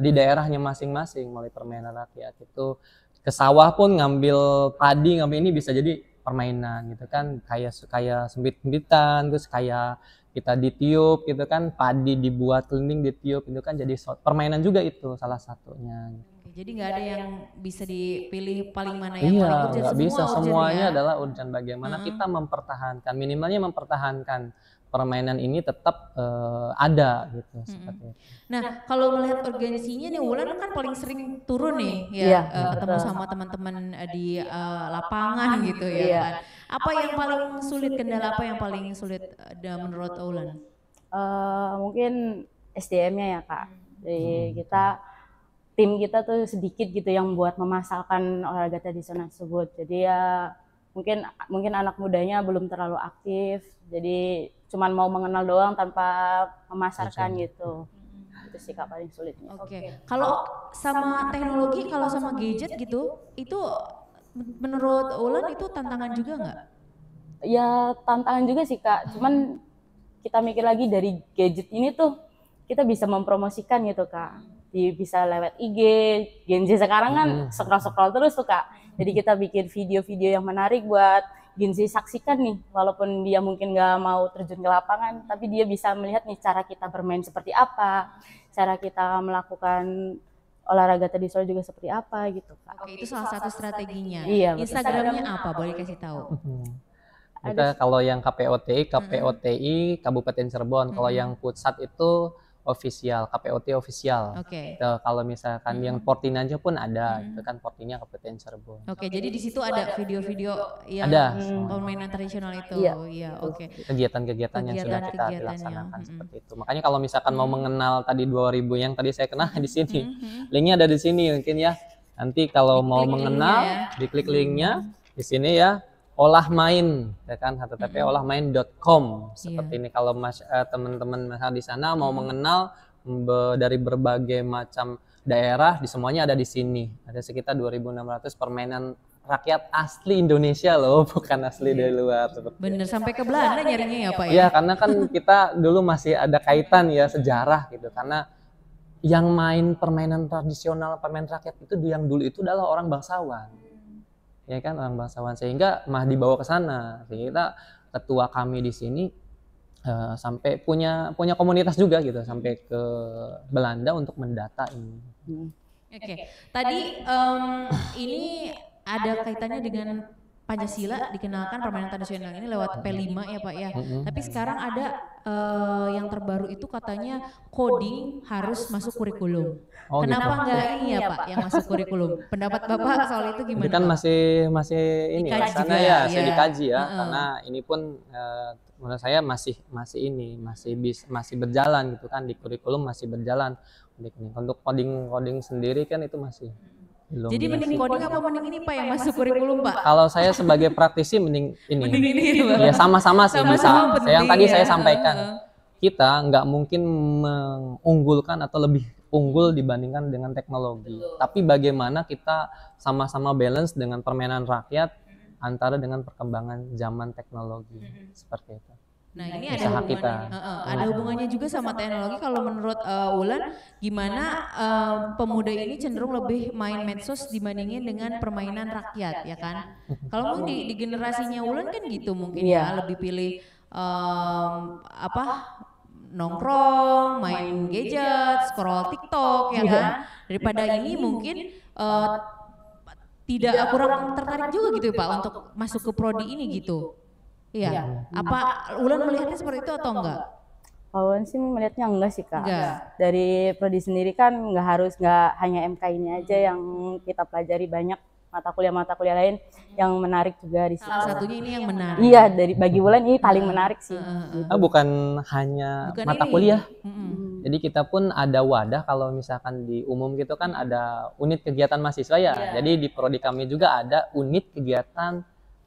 di daerahnya masing-masing melalui permainan rakyat itu. Ke sawah pun ngambil padi, ngambil ini bisa jadi permainan gitu kan, kayak sembit-sembitan, terus kayak kita ditiup gitu kan, padi dibuat keliling ditiup itu kan, jadi permainan juga itu salah satunya. Oke, jadi nggak ada yang bisa dipilih paling mana yang paling Iya, urgent, nggak semua bisa, urgent semuanya ya. adalah urgent. Bagaimana kita mempertahankan, minimalnya mempertahankan permainan ini tetap ada gitu seperti itu. Nah, kalau melihat urgensinya nih, Wulan kan paling sering turun nih ya, Iya, ketemu betul. sama teman-teman di lapangan gitu ya Iya. kan. Apa yang paling sulit, kendala apa yang paling sulit menurut Wulan? Mungkin SDM-nya ya Kak. Jadi tim kita tuh sedikit gitu yang buat memasarkan olahraga tradisional tersebut. Jadi ya mungkin anak mudanya belum terlalu aktif. Jadi cuman mau mengenal doang tanpa memasarkan gitu. Itu sih Kak paling sulitnya. Oke. Kalau sama teknologi, kalau sama gadget gitu, itu menurut Wulan itu tantangan juga nggak? Ya tantangan juga sih Kak. Cuman kita mikir lagi dari gadget ini tuh kita bisa mempromosikan gitu Kak. Bisa lewat IG, Gen Z sekarang kan scroll-scroll terus tuh Kak. Jadi kita bikin video-video yang menarik buat Gen Z saksikan nih, walaupun dia mungkin nggak mau terjun ke lapangan, tapi dia bisa melihat nih cara kita bermain seperti apa, cara kita melakukan olahraga tradisional juga seperti apa gitu Kak. Oke, itu salah satu strateginya. Iya, betul. Instagramnya apa? Boleh kasih tahu? Kita kalau yang KPOTI Kabupaten Cirebon, kalau yang pusat itu official, KPOT official. Oke. Kalau misalkan yang Portinanya pun ada, itu kan Portinya Kabupaten Cirebon. Oke, jadi di situ ada video-video yang Ada. permainan tradisional itu. Iya. Iya, oke. Kegiatan-kegiatan yang sudah kita Kegiatan-kegiatannya. dilaksanakan seperti itu. Makanya kalau misalkan mau mengenal tadi 2000 yang tadi saya kenal di sini, linknya ada di sini mungkin ya. Nanti kalau mau Diklik mengenal, linknya ya. diklik linknya di sini ya. Olah main, ya kan, http://olahmain.com seperti ini. Kalau teman-teman di sana mau mengenal dari berbagai macam daerah, di semuanya ada di sini. Ada sekitar 2.600 permainan rakyat asli Indonesia loh, bukan asli dari luar. Bener, sampai ke Belanda nyarinya ya Pak ya? Iya, karena kan kita dulu masih ada kaitan ya sejarah gitu. Karena yang main permainan tradisional, permainan rakyat itu yang dulu itu adalah orang bangsawan. Ya kan, orang bangsawan, sehingga mah dibawa ke sana. Sehingga ketua kami di sini sampai punya komunitas juga gitu, sampai ke Belanda untuk mendata ini. Oke. Tadi ini ada kaitannya dengan Pancasila, dikenalkan permainan tradisional ini lewat P5 ya Pak ya. Tapi sekarang ada yang terbaru itu katanya coding harus masuk kurikulum. Oh, Kenapa gitu. enggak ini ya Pak yang masuk kurikulum? Pendapat Bapak soal itu gimana? Itu kan Pak? masih ini Dikaji sana juga, ya, ya. saya dikaji ya, karena ini pun menurut saya masih berjalan gitu kan, di kurikulum masih berjalan. Untuk coding sendiri kan itu masih belum. Jadi mending coding apa mending ini Pak yang masuk kurikulum Pak? Kalau saya sebagai praktisi mending ini. Mending ini ya Pak? Ya sama-sama sih bisa. Sama-sama penting Yang tadi ya. saya sampaikan, kita nggak mungkin mengunggulkan atau lebih unggul dibandingkan dengan teknologi. Tapi bagaimana kita sama-sama balance dengan permainan rakyat antara dengan perkembangan zaman teknologi seperti itu. Nah ini Usaha ada hubungannya, kita. ada hubungannya juga sama teknologi. Kalau menurut Wulan, gimana pemuda ini cenderung lebih main medsos dibandingin dengan permainan rakyat, ya kan? Kalau mungkin di generasinya Wulan kan gitu mungkin ya, lebih pilih nongkrong, main gadget, scroll TikTok, ya kan? Daripada ini mungkin tidak kurang tertarik juga gitu ya Pak untuk masuk ke prodi ini gitu. Iya, apa Wulan melihatnya seperti itu atau enggak? Kalau sih melihatnya enggak sih Kak. Enggak. Dari prodi sendiri kan nggak hanya MK ini aja yang kita pelajari, banyak mata kuliah lain yang menarik juga di situ. Salah satunya ini yang menarik. Iya, bagi Wulan ini paling menarik sih. Bukan hanya Bukan mata ini. kuliah. Jadi kita pun ada wadah, kalau misalkan di umum gitu kan ada unit kegiatan mahasiswa ya. Jadi di prodi kami juga ada unit kegiatan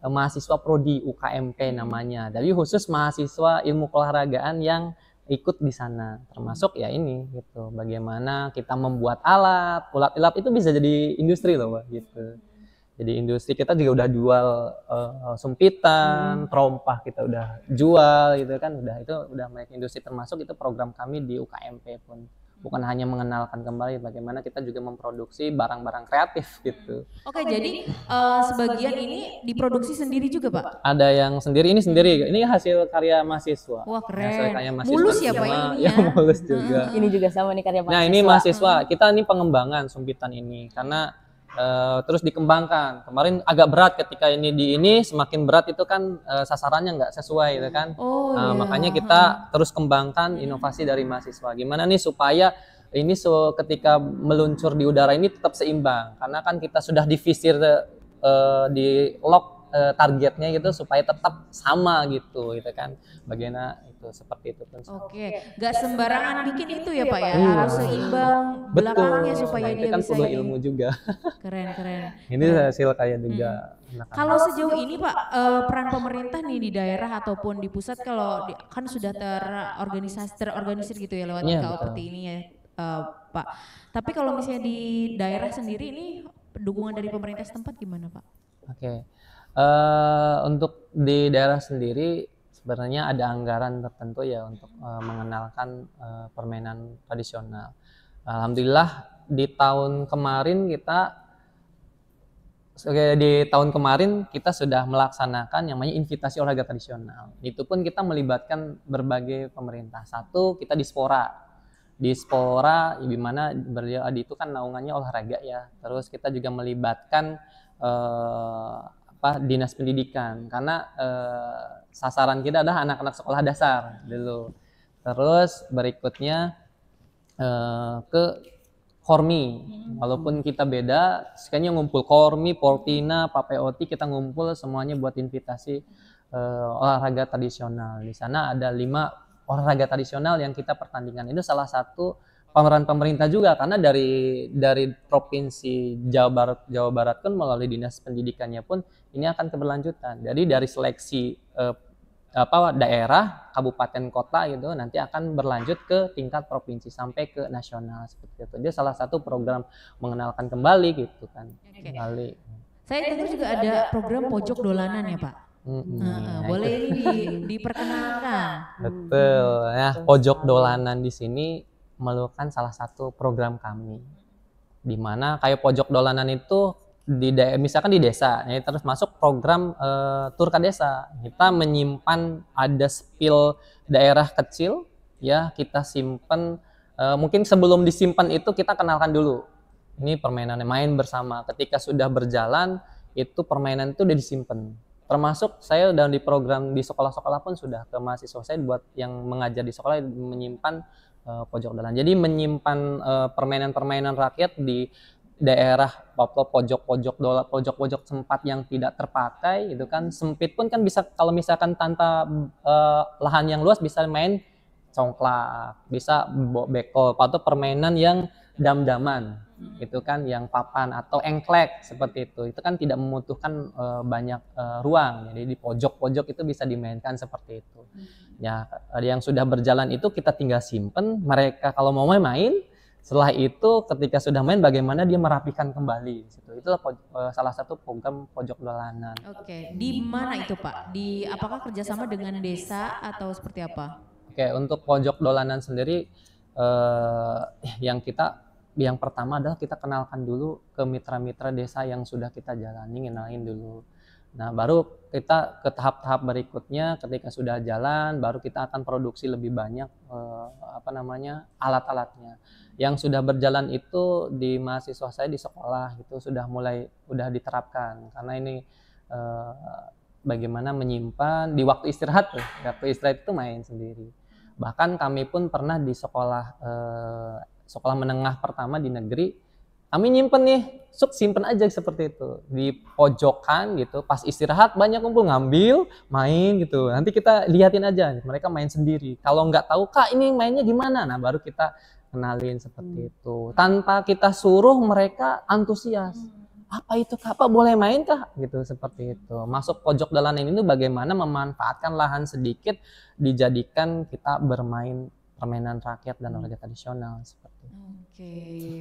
mahasiswa prodi UKMP namanya. Jadi khusus mahasiswa ilmu keolahragaan yang ikut di sana, termasuk ya ini gitu. Bagaimana kita membuat alat itu bisa jadi industri loh, Pak, gitu. Jadi industri kita juga udah jual sumpitan, terompah kita udah jual gitu kan, itu udah banyak industri, termasuk itu program kami di UKMP pun. Bukan hanya mengenalkan kembali, bagaimana kita juga memproduksi barang-barang kreatif gitu. Oke, jadi sebagian ini diproduksi sendiri juga Pak? Ada yang sendiri, ini sendiri. Ini hasil karya mahasiswa. Wah Hasil keren, karya mahasiswa mulus ya Pak semua. ini Ya, ya? mulus juga. Ini juga sama nih karya Nah ini mahasiswa, kita ini pengembangan sumpitan ini karena terus dikembangkan. Kemarin agak berat ketika ini semakin berat itu kan sasarannya nggak sesuai gitu kan. Makanya kita terus kembangkan inovasi dari mahasiswa. Gimana nih supaya ini ketika meluncur di udara ini tetap seimbang, karena kan kita sudah divisir di lock targetnya gitu supaya tetap sama gitu kan. Bagaimana itu seperti itu kan. Oke, nggak sembarangan bikin itu ya Pak ya, harus seimbang belakangnya supaya dia kan bisa perlu ini. ilmu juga. Keren. Ini hasil kayak juga. Kalau sejauh ini Pak, peran pemerintah nih di daerah ataupun di pusat, kalau kan sudah terorganisir gitu ya lewat Iya, KO betul. seperti ini ya Pak. Tapi kalau misalnya di daerah sendiri ini dukungan dari pemerintah setempat gimana Pak? Oke. Untuk di daerah sendiri sebenarnya ada anggaran tertentu ya untuk mengenalkan permainan tradisional. Alhamdulillah di tahun kemarin kita sudah melaksanakan yang namanya invitasi olahraga tradisional. Itu pun kita melibatkan berbagai pemerintah. Satu, kita di Spora, di mana beliau itu kan naungannya olahraga ya. Terus kita juga melibatkan dinas pendidikan, karena sasaran kita adalah anak-anak sekolah dasar dulu. Terus berikutnya ke Kormi, walaupun kita beda, sekalinya ngumpul Kormi, Portina, Papeoti, kita ngumpul semuanya buat invitasi olahraga tradisional. Di sana ada 5 olahraga tradisional yang kita pertandingan. Itu salah satu pemeran pemerintah juga, karena dari provinsi Jawa Barat kan melalui dinas pendidikannya pun ini akan keberlanjutan. Jadi dari seleksi daerah, kabupaten, kota gitu, nanti akan berlanjut ke tingkat provinsi sampai ke nasional seperti itu. Dia salah satu program mengenalkan kembali gitu kan. Kembali. Saya dengar juga ada program pojok dolanan ya Pak. Boleh ini diperkenalkan. Betul ya, pojok dolanan di sini merupakan salah satu program kami, di mana kayak pojok dolanan itu misalkan di desa, ya, terus masuk program Turka Desa. Kita menyimpan ada spill daerah kecil, ya kita simpan. Mungkin sebelum disimpan itu kita kenalkan dulu Ini permainan main bersama. Ketika sudah berjalan, itu permainan itu udah disimpan. Termasuk saya udah di program di sekolah-sekolah pun sudah ke mahasiswa saya buat yang mengajar di sekolah menyimpan pojok dalan. Jadi menyimpan permainan-permainan rakyat di daerah pojok-pojok tempat yang tidak terpakai itu kan, sempit pun kan bisa, kalau misalkan tanpa lahan yang luas bisa main congklak, bisa beko atau permainan yang dam-daman itu kan, yang papan atau engklek seperti itu kan tidak membutuhkan banyak ruang, jadi di pojok-pojok itu bisa dimainkan seperti itu. Ya, yang sudah berjalan itu kita tinggal simpen, mereka kalau mau main, setelah itu ketika sudah main bagaimana dia merapikan kembali. Itulah salah satu program pojok dolanan. Oke, di mana itu Pak? Di apakah kerjasama dengan desa atau seperti apa? Oke, untuk pojok dolanan sendiri yang pertama adalah kita kenalkan dulu ke mitra-mitra desa yang sudah kita jalani, kenalin dulu. Nah, baru kita ke tahap-tahap berikutnya, ketika sudah jalan, baru kita akan produksi lebih banyak alat-alatnya. Yang sudah berjalan itu di mahasiswa saya di sekolah itu sudah diterapkan, karena ini bagaimana menyimpan di waktu istirahat tuh. Waktu istirahat itu main sendiri. Bahkan kami pun pernah di sekolah menengah pertama di negeri, kami nyimpen nih, simpen aja seperti itu di pojokan gitu, pas istirahat banyak kumpul ngambil main gitu, nanti kita liatin aja mereka main sendiri. Kalau nggak tahu Kak ini mainnya gimana, nah baru kita kenalin seperti itu, tanpa kita suruh mereka antusias. Apa itu Kak, apa boleh main Kak gitu, seperti itu. Masuk pojok dalanan ini bagaimana memanfaatkan lahan sedikit dijadikan kita bermain permainan rakyat dan olahraga tradisional seperti itu. Oke,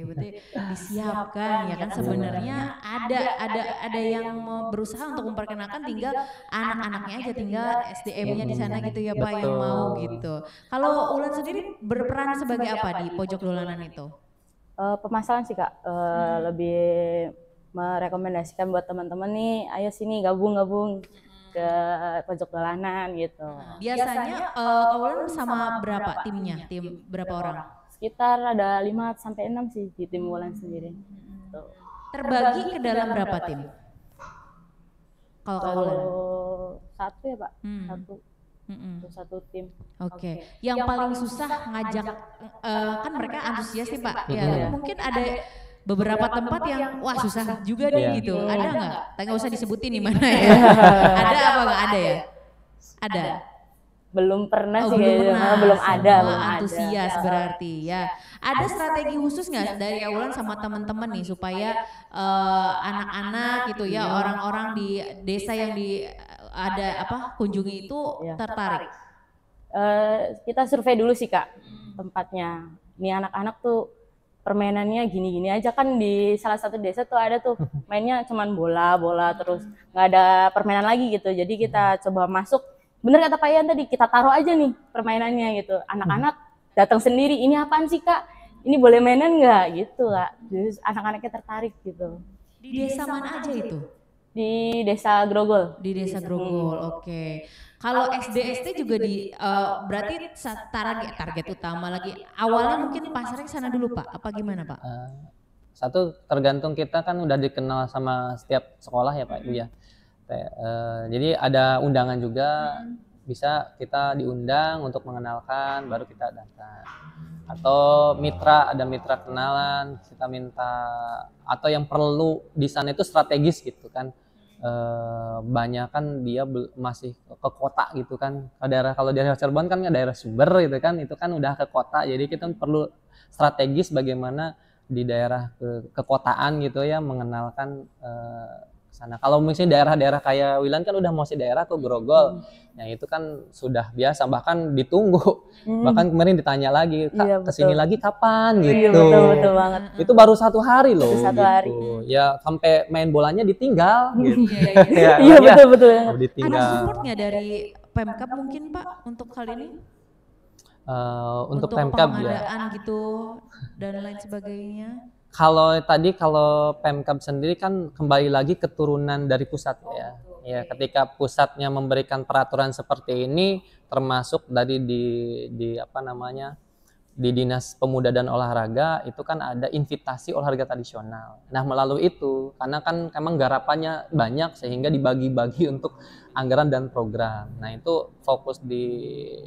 berarti disiapkan ya kan, sebenarnya ada yang mau berusaha untuk memperkenalkan, tinggal anak-anaknya aja, tinggal SDM-nya di sana gitu ya Pak. Betul. Yang mau gitu. Kalau Ulan sendiri berperan sebagai apa di pojok dolanan itu? Pemasaran sih Kak, lebih merekomendasikan buat teman-teman nih, ayo sini gabung ke pojok dolanan gitu. Biasanya Ulan sama berapa timnya? Tim berapa orang? Sekitar ada 5 sampai 6 sih di tim Ulan sendiri. Terbagi ke dalam berapa tim? Kalau satu ya Pak, satu tim. Oke. Yang paling susah ngajak, kan mereka antusias nih Pak. Ya, mungkin ada beberapa tempat yang wah susah juga deh gitu. Ada nggak? Nggak usah disebutin di mana ya. Ada apa nggak ada ya? Ada. Belum pernah sih, belum ada. Antusias berarti ya. Ada strategi khusus nggak dari Ulan sama teman-teman nih supaya anak-anak gitu ya, orang-orang di desa yang kunjungi itu tertarik? Kita survei dulu sih Kak tempatnya. Ini anak-anak tuh permainannya gini-gini aja kan, di salah satu desa tuh ada tuh mainnya cuman bola terus nggak ada permainan lagi gitu. Jadi kita coba masuk, bener kata Pak Ian tadi, kita taruh aja nih permainannya gitu. Anak-anak datang sendiri, ini apaan sih Kak? Ini boleh mainan nggak gitu Kak? Jadi anak-anaknya tertarik gitu. Di desa mana aja itu? Di Desa Grogol. Di Desa Grogol, oke. Kalau SD juga berarti target utama lagi. Awalnya mungkin pasarnya sana dulu Pak, apa gimana Pak? Satu, tergantung kita kan udah dikenal sama setiap sekolah ya Pak Ibu ya. Jadi ada undangan juga, bisa kita diundang untuk mengenalkan, baru kita datang. Atau ada mitra kenalan, kita minta, atau yang perlu di sana itu strategis gitu kan. Banyak kan dia masih ke kota gitu kan. Kalau daerah Cirebon kan daerah Sumber gitu kan, itu kan udah ke kota, jadi kita perlu strategis bagaimana di daerah kekotaan gitu ya, mengenalkan sana. Kalau misalnya daerah-daerah kayak Wilan kan udah masih daerah tuh Grogol, nah itu kan sudah biasa, bahkan ditunggu, bahkan kemarin ditanya lagi Kak, kesini lagi kapan gitu. Betul banget. Itu baru 1 hari loh. Satu gitu. hari. Ya sampai main bolanya ditinggal. Gitu. Iya betul. Ditinggal. Ada supportnya dari Pemkab mungkin Pak untuk hal ini? Untuk Pemkab ya. Pengadaan gitu dan lain sebagainya. Kalau Pemkab sendiri kan kembali lagi keturunan dari pusat ya. Ya, ketika pusatnya memberikan peraturan seperti ini, termasuk dari di Dinas Pemuda dan Olahraga itu kan ada invitasi olahraga tradisional. Nah, melalui itu karena kan emang garapannya banyak sehingga dibagi-bagi untuk anggaran dan program. Nah, itu fokus di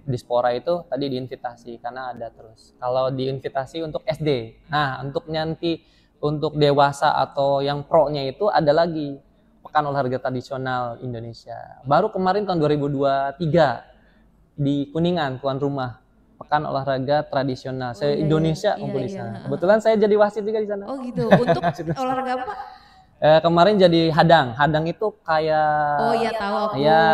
Dispora itu tadi diinvitasi karena ada terus. Kalau diinvitasi untuk SD. Nah, untuk nanti untuk dewasa atau yang pro-nya itu ada lagi Pekan Olahraga Tradisional Indonesia. Baru kemarin tahun 2023 di Kuningan tuan rumah Pekan Olahraga Tradisional se-Indonesia kumpul di sana. Kebetulan saya jadi wasit juga di sana. Oh gitu. Untuk olahraga apa? Kemarin jadi hadang. Hadang itu kayak Oh iya tahu aku. Ya,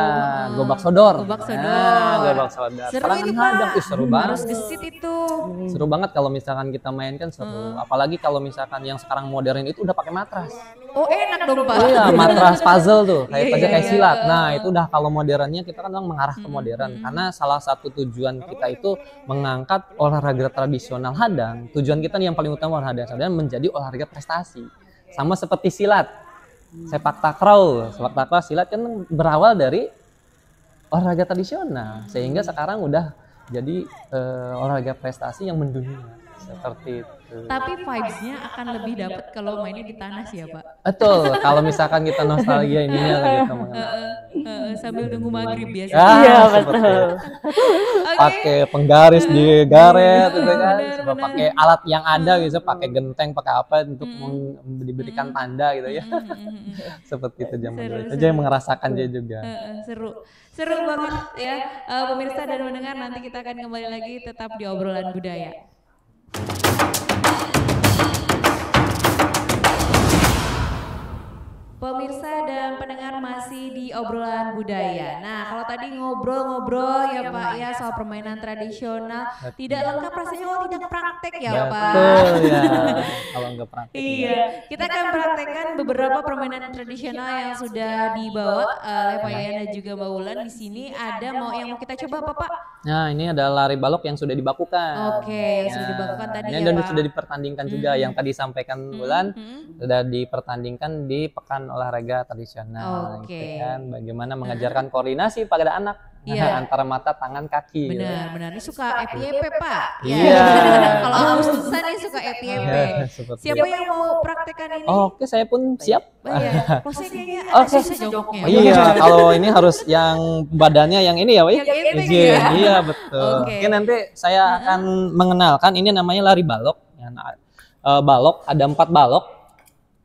gobak sodor. Gobak sodor. Gobak sodor. Seru Sekarang ini, kan hadang. Pak. Seru banget. Harus gesit itu. Seru banget kalau misalkan kita main kan seru. Apalagi kalau misalkan yang sekarang modern itu udah pakai matras. Oh enak dong Pak. Oh iya, matras puzzle tuh, kayak Iya, kayak iya. silat. Nah, itu udah kalau modernnya kita kan mengarah ke modern karena salah satu tujuan kita itu mengangkat olahraga tradisional hadang. Tujuan kita nih yang paling utama olahraga hadang menjadi olahraga prestasi. Sama seperti silat. Sepak takraw silat kan berawal dari olahraga tradisional sehingga sekarang udah jadi olahraga prestasi yang mendunia seperti itu. Tapi vibes-nya akan lebih dapat kalau mainnya di tanah sih ya Pak. Betul, kalau misalkan kita nostalgia ininya gitu mengenal. Sambil nunggu maghrib biasa. Iya, seperti betul. itu. Pakai penggaris di garet gitu kan, coba pakai alat yang ada gitu, pakai genteng, pakai apa untuk diberikan tanda gitu ya. Seperti itu zaman dulu. Itu yang merasakan dia juga. Seru banget ya. Pemirsa dan mendengar, nanti kita akan kembali lagi tetap di obrolan budaya. Pemirsa dan pendengar masih di obrolan budaya. Nah, kalau tadi ngobrol-ngobrol ya Pak ya soal permainan tradisional, tidak lengkap rasanya kalau tidak praktek ya Pak. Betul ya, kalau nggak praktek. Iya, kita akan praktekkan beberapa permainan tradisional yang sudah dibawa oleh Pak Yayan dan juga Mbak Wulan. Di sini ada yang mau kita coba apa Pak? Nah, ini ada lari balok yang sudah dibakukan. Oke, yang sudah dibakukan tadi ini ya dan Pak. sudah dipertandingkan juga yang tadi sampaikan Wulan, sudah dipertandingkan di Pekan Olahraga Tradisional. Oke. Gitu kan, bagaimana mengajarkan koordinasi pada anak antara mata, tangan, kaki. Benar. Ini suka FYP Pak. Iya. Kalau Agustusan ini suka FYP. Seperti Siapa yang mau praktekkan ini? Oke, saya pun siap. Iya. Kok saya kayaknya Oke. susah jongkoknya. Iya, kalau ini harus yang badannya yang ini ya, Wei. Yang ini Izin. ya. Iya, betul. Oke. Oke, nanti saya akan mengenalkan ini namanya lari balok. Balok ada 4 balok,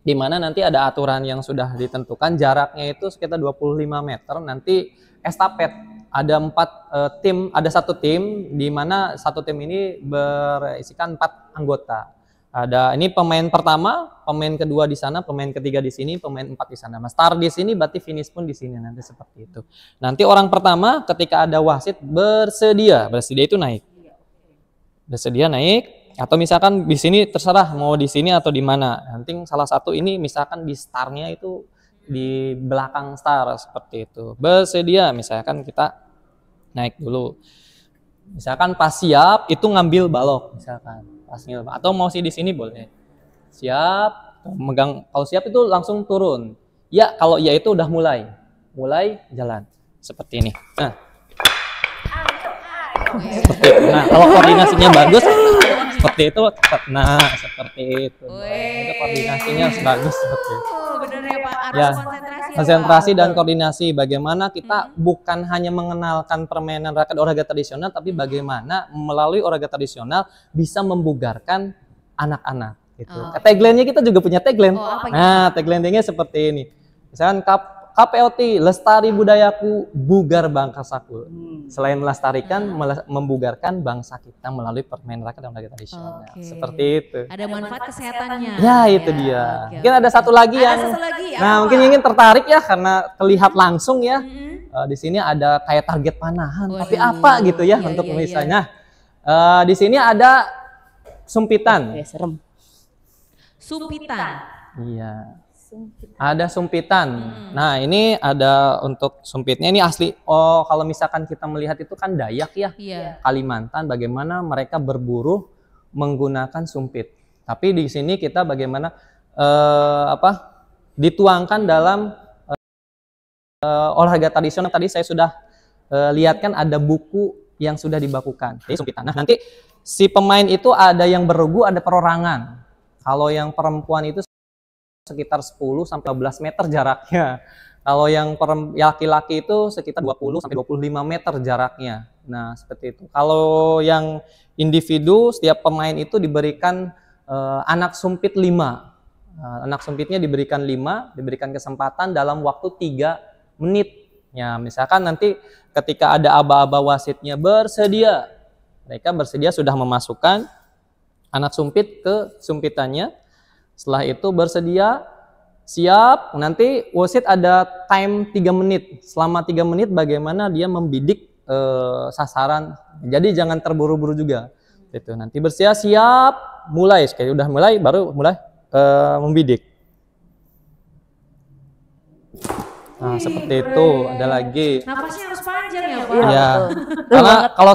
di mana nanti ada aturan yang sudah ditentukan, jaraknya itu sekitar 25 meter. Nanti estafet ada 4 tim, ada 1 tim di mana 1 tim ini berisikan 4 anggota. Ada ini pemain pertama, pemain kedua di sana, pemain ketiga di sini, pemain 4 di sana. Mas start di sini berarti finish pun di sini nanti seperti itu. Nanti orang pertama ketika ada wasit bersedia itu naik. Bersedia naik. Atau misalkan di sini terserah mau di sini atau di mana. Nanti salah satu ini misalkan di startnya itu di belakang star seperti itu. Bersedia misalkan kita naik dulu. Misalkan pas siap itu ngambil balok misalkan. Pas ngambil atau mau sih di sini boleh. Siap, megang kalau siap itu langsung turun. Ya, kalau ya itu udah mulai jalan seperti ini. Nah. Seperti itu. Nah, kalau koordinasinya bagus seperti itu, seperti itu. Itu koordinasinya bagus seperti itu. Bener ya Pak, harus Ya, konsentrasi ya, konsentrasi Pak. dan koordinasi. Bagaimana kita bukan hanya mengenalkan permainan rakyat olahraga tradisional, tapi bagaimana melalui olahraga tradisional bisa membugarkan anak-anak. Gitu. Tagline-nya kita juga punya tagline. Apa gitu? Nah, tagline-nya seperti ini. Misalkan KPOT, lestari budayaku, bugar bangsaku. Selain melestarikan, membugarkan bangsa kita melalui permainan rakyat dan olahraga tradisional. Oke. Seperti itu. Ada manfaat kesehatannya. Ya, itu dia. Oke, Mungkin ada satu lagi Ada yang satu lagi, nah, apa? mungkin ingin tertarik ya karena terlihat langsung ya. Di sini ada kayak target panahan, tapi Waduh. apa gitu ya Iya, untuk iya, misalnya. Di sini ada sumpitan. Serem. Sumpitan. Iya. Ada sumpitan. Nah, ini ada untuk sumpitnya ini asli. Oh, kalau misalkan kita melihat itu kan Dayak ya. Iya. Kalimantan bagaimana mereka berburu menggunakan sumpit. Tapi di sini kita bagaimana dituangkan dalam olahraga tradisional. Tadi saya sudah lihat kan ada buku yang sudah dibakukan. Jadi sumpitan. Nah, nanti si pemain itu ada yang beregu, ada perorangan. Kalau yang perempuan itu sekitar 10 sampai 12 meter jaraknya. Kalau yang laki-laki itu sekitar 20 sampai 25 meter jaraknya. Nah, seperti itu. Kalau yang individu, setiap pemain itu diberikan anak sumpit 5. Anak sumpitnya diberikan 5, diberikan kesempatan dalam waktu 3 menit. Ya, misalkan nanti ketika ada aba-aba wasitnya bersedia, mereka bersedia sudah memasukkan anak sumpit ke sumpitannya. Setelah itu bersedia, siap, nanti wasit ada time 3 menit. Selama 3 menit bagaimana dia membidik sasaran. Jadi jangan terburu-buru juga. Itu nanti bersedia, siap, mulai. Sekali udah mulai, baru mulai membidik. Nah, seperti itu. Ada lagi. Napasnya harus panjang ya, Pak? Ya, karena kalau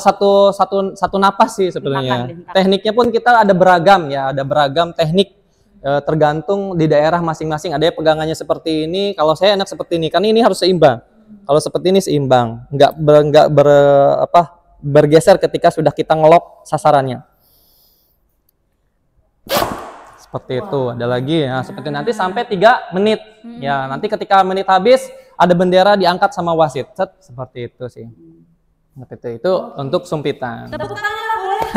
satu napas sih sebenarnya. Tekniknya pun kita ada beragam ya, ada beragam teknik tergantung di daerah masing-masing. Ada yang pegangannya seperti ini. Kalau saya enak seperti ini, karena ini harus seimbang. Kalau seperti ini seimbang, nggak bergeser ketika sudah kita ngelok sasarannya. Seperti itu. Ada lagi ya, seperti nanti sampai 3 menit. Ya, nanti ketika menit habis ada bendera diangkat sama wasit. Seperti itu sih. Seperti itu untuk sumpitan. Tepuk tangan boleh.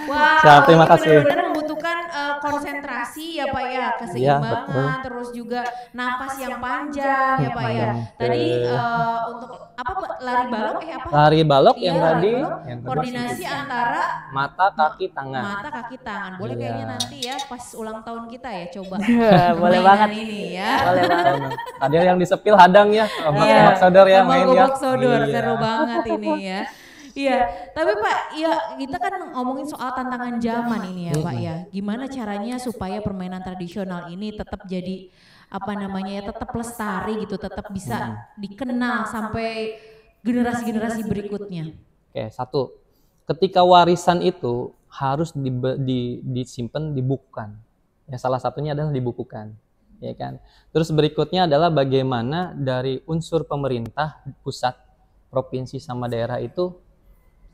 Wah, Siap, terima kasih. Benar-benar membutuhkan konsentrasi ya Pak ya, keseimbangan, terus juga napas yang panjang ya Pak ya. Tadi untuk apa Pak? Lari balok apa? Lari balok Iya, yang lari tadi, balok, yang koordinasi antara mata, kaki, tangan. mata, kaki, tangan. Boleh kayaknya nanti ya pas ulang tahun kita ya coba. Boleh permainan banget ini ya. Boleh banget. Ada yang disepil hadang ya, gobak sodor ya main ya. Gobak sodor, Iya. seru banget ini ya. Iya, tapi Pak, ya kita kan ngomongin soal tantangan zaman ini ya Pak ya. Gimana caranya supaya permainan tradisional ini tetap jadi apa namanya ya, tetap lestari gitu, tetap bisa dikenal sampai generasi-generasi berikutnya. Oke, satu. Ketika warisan itu harus disimpan, dibukukan. Ya, salah satunya adalah dibukukan, ya kan. Terus berikutnya adalah bagaimana dari unsur pemerintah pusat, provinsi sama daerah itu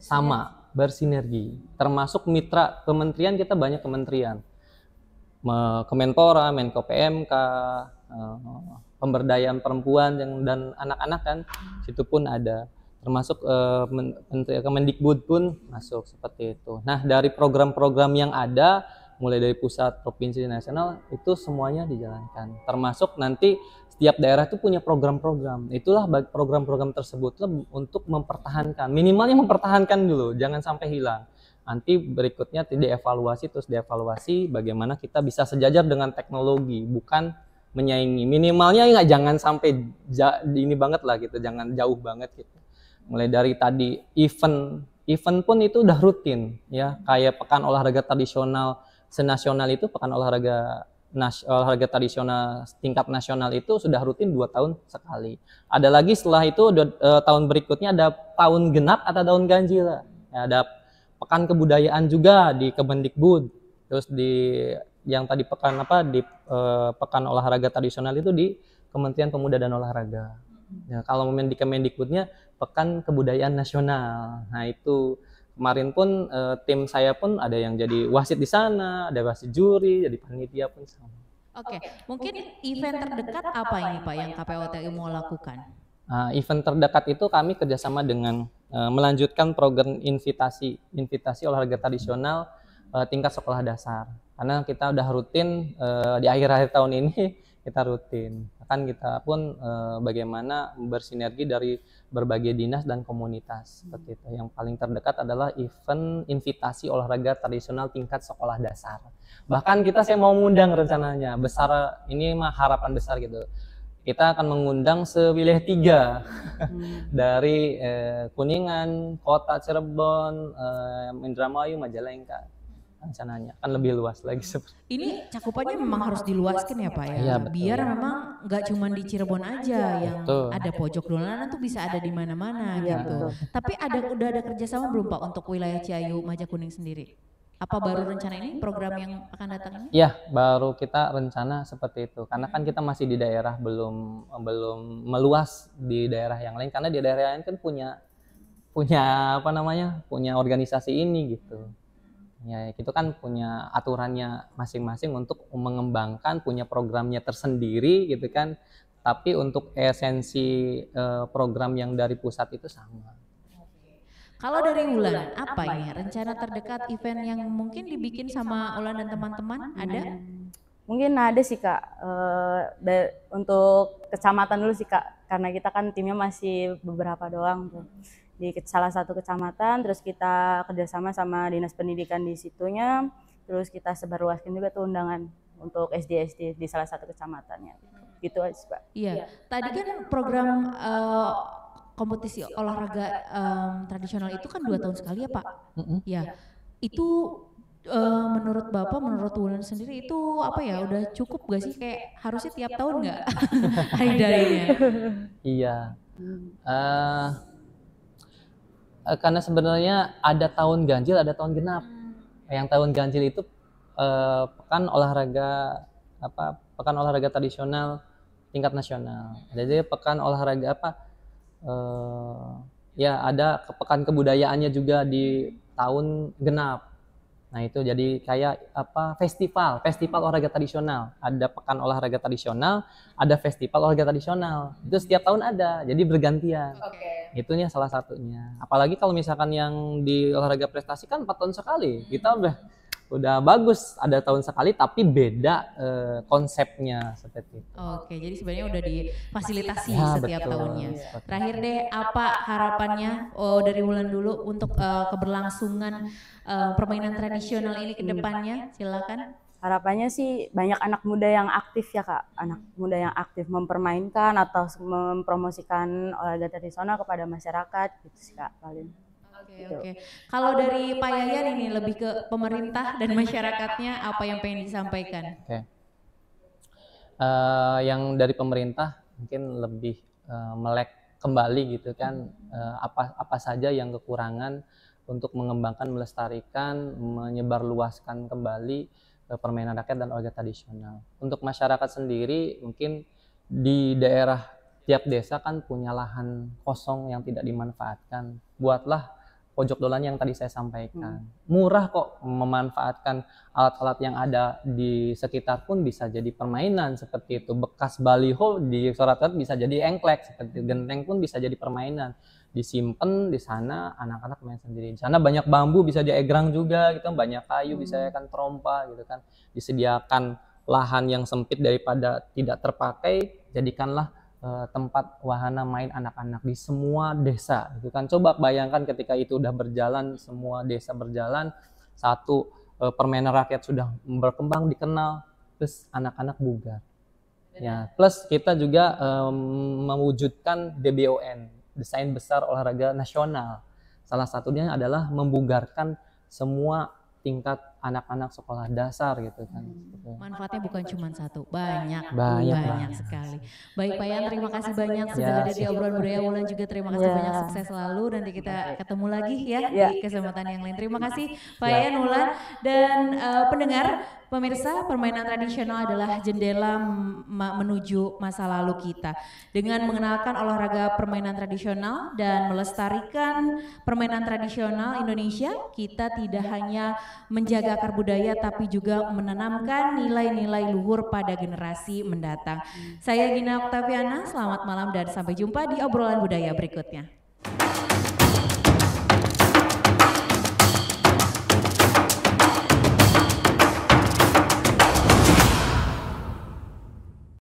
sama, bersinergi. Termasuk mitra kementerian, kita banyak kementerian. Kemenpora, Menko PMK, pemberdayaan perempuan dan anak-anak kan, situ pun ada. Termasuk Kemendikbud pun masuk seperti itu. Nah, dari program-program yang ada, mulai dari pusat, provinsi, nasional, itu semuanya dijalankan. Termasuk nanti setiap daerah itu punya program-program. Itulah program-program tersebut untuk mempertahankan, minimalnya mempertahankan dulu, jangan sampai hilang. Nanti berikutnya dievaluasi, terus dievaluasi bagaimana kita bisa sejajar dengan teknologi, bukan menyaingi. Minimalnya ya jangan sampai ini banget lah gitu, jangan jauh banget gitu. Mulai dari tadi event pun itu udah rutin ya, kayak pekan olahraga tradisional senasional itu, pekan olahraga tradisional tingkat nasional itu sudah rutin 2 tahun sekali. Ada lagi setelah itu tahun berikutnya ada tahun genap atau tahun ganjil. Ya, ada pekan kebudayaan juga di Kemendikbud. Terus yang tadi pekan pekan olahraga tradisional itu di Kementerian Pemuda dan Olahraga. Ya, kalau di Kemendikbudnya pekan kebudayaan nasional. Nah, itu kemarin pun tim saya pun ada yang jadi wasit di sana, ada wasit juri, jadi panitia pun sama. Oke, mungkin event terdekat apa ini Pak yang KPOTI mau lakukan? Event terdekat itu kami kerjasama dengan melanjutkan program invitasi olahraga tradisional tingkat sekolah dasar. Karena kita udah rutin di akhir-akhir tahun ini kita rutin. Kan kita pun bagaimana bersinergi dari berbagai dinas dan komunitas seperti itu. Yang paling terdekat adalah event invitasi olahraga tradisional tingkat sekolah dasar. Bahkan saya mau mengundang rencananya besar, ini mah harapan besar gitu. Kita akan mengundang sewilayah 3 dari Kuningan, Kota Cirebon, Indramayu, Majalengka. Rencananya akan lebih luas lagi. Ini cakupannya memang harus diluaskan ya Pak ya, Iya, biar memang nggak cuma di Cirebon aja yang ada pojok dolanan tuh bisa ada di mana-mana gitu. Tapi udah ada kerjasama belum Pak untuk wilayah Ciayu, Majakuning sendiri? Apa baru rencana ini program yang akan datang ini? Iya, baru kita rencana seperti itu. Karena kan kita masih di daerah belum meluas di daerah yang lain, karena di daerah lain kan punya punya apa namanya, punya organisasi ini gitu. Ya itu kan punya aturannya masing-masing untuk mengembangkan, punya programnya tersendiri gitu kan. Tapi untuk esensi program yang dari pusat itu sama. Kalau dari Wulan, apa ini rencana terdekat event yang mungkin dibikin sama Wulan dan teman-teman? Ada? Mungkin ada sih Kak, untuk kecamatan dulu sih Kak, karena kita kan timnya masih beberapa doang tuh. Di salah satu kecamatan, terus kita kerjasama sama dinas pendidikan di situnya, terus kita sebarluaskan juga tuh undangan untuk SD-SD di salah satu kecamatannya. Gitu aja Pak. Iya, tadi kan program kompetisi olahraga tradisional itu kan 2 tahun sekali ya Pak? Ya, itu menurut Bapak, menurut Wulan sendiri itu apa ya, udah cukup gak sih, kayak harusnya tiap tahun nggak hari-harinya? Iya. Karena sebenarnya ada tahun ganjil, ada tahun genap. Yang tahun ganjil itu pekan olahraga tradisional tingkat nasional. Jadi pekan olahraga ya ada pekan kebudayaannya juga di tahun genap. Nah itu jadi kayak festival olahraga tradisional. Ada pekan olahraga tradisional, ada festival olahraga tradisional. Itu setiap tahun ada, jadi bergantian. Itunya salah satunya. Apalagi kalau misalkan yang di olahraga prestasi kan 4 tahun sekali. Kita udah bagus, ada tahun sekali tapi beda konsepnya seperti itu. Oke, jadi sebenarnya udah difasilitasi Ya, setiap betul. tahunnya. Betul. Terakhir deh, apa harapannya dari Wulan dulu untuk keberlangsungan permainan tradisional ini ke depannya? Silakan. Harapannya sih banyak anak muda yang aktif ya Kak, anak muda yang aktif mempermainkan atau mempromosikan olahraga tradisional kepada masyarakat gitu sih Kak paling. Oke. Kalau dari Pak Yayan ini lebih ke pemerintah dan masyarakatnya, apa yang pengen disampaikan? Oke. Yang dari pemerintah mungkin lebih melek kembali gitu kan, apa saja yang kekurangan untuk mengembangkan, melestarikan, menyebarluaskan kembali permainan rakyat dan olahraga tradisional. Untuk masyarakat sendiri mungkin di daerah tiap desa kan punya lahan kosong yang tidak dimanfaatkan. Buatlah pojok dolan yang tadi saya sampaikan. Murah kok, memanfaatkan alat-alat yang ada di sekitar pun bisa jadi permainan seperti itu. Bekas baliho di surat-surat bisa jadi engklek, seperti genteng pun bisa jadi permainan. Disimpan di sana, anak-anak main sendiri. Di sana banyak bambu bisa diegrang juga gitu, banyak kayu bisa kan trompa gitu kan. Disediakan lahan yang sempit daripada tidak terpakai, jadikanlah tempat wahana main anak-anak di semua desa gitu kan. Coba bayangkan ketika itu udah berjalan, semua desa berjalan, satu permainan rakyat sudah berkembang, dikenal, terus anak-anak bugar. Ya, plus kita juga mewujudkan DBON, Desain Besar Olahraga Nasional. Salah satunya adalah membugarkan semua tingkat anak-anak sekolah dasar gitu kan. Manfaatnya bukan cuma satu, banyak Banyak. sekali. Baik Pak Yan, terima kasih banyak sudah Ya, ada di obrolan budaya. Wulan juga terima kasih banyak, sukses selalu. Nanti kita ketemu lagi ya di kesempatan yang lain. Terima kasih Pak Yan, Wulan, dan pendengar. Pemirsa, permainan tradisional adalah jendela menuju masa lalu kita. Dengan mengenalkan olahraga permainan tradisional dan melestarikan permainan tradisional Indonesia, kita tidak hanya menjaga akar budaya tapi juga menanamkan nilai-nilai luhur pada generasi mendatang. Saya Gina Oktaviana, selamat malam dan sampai jumpa di obrolan budaya berikutnya.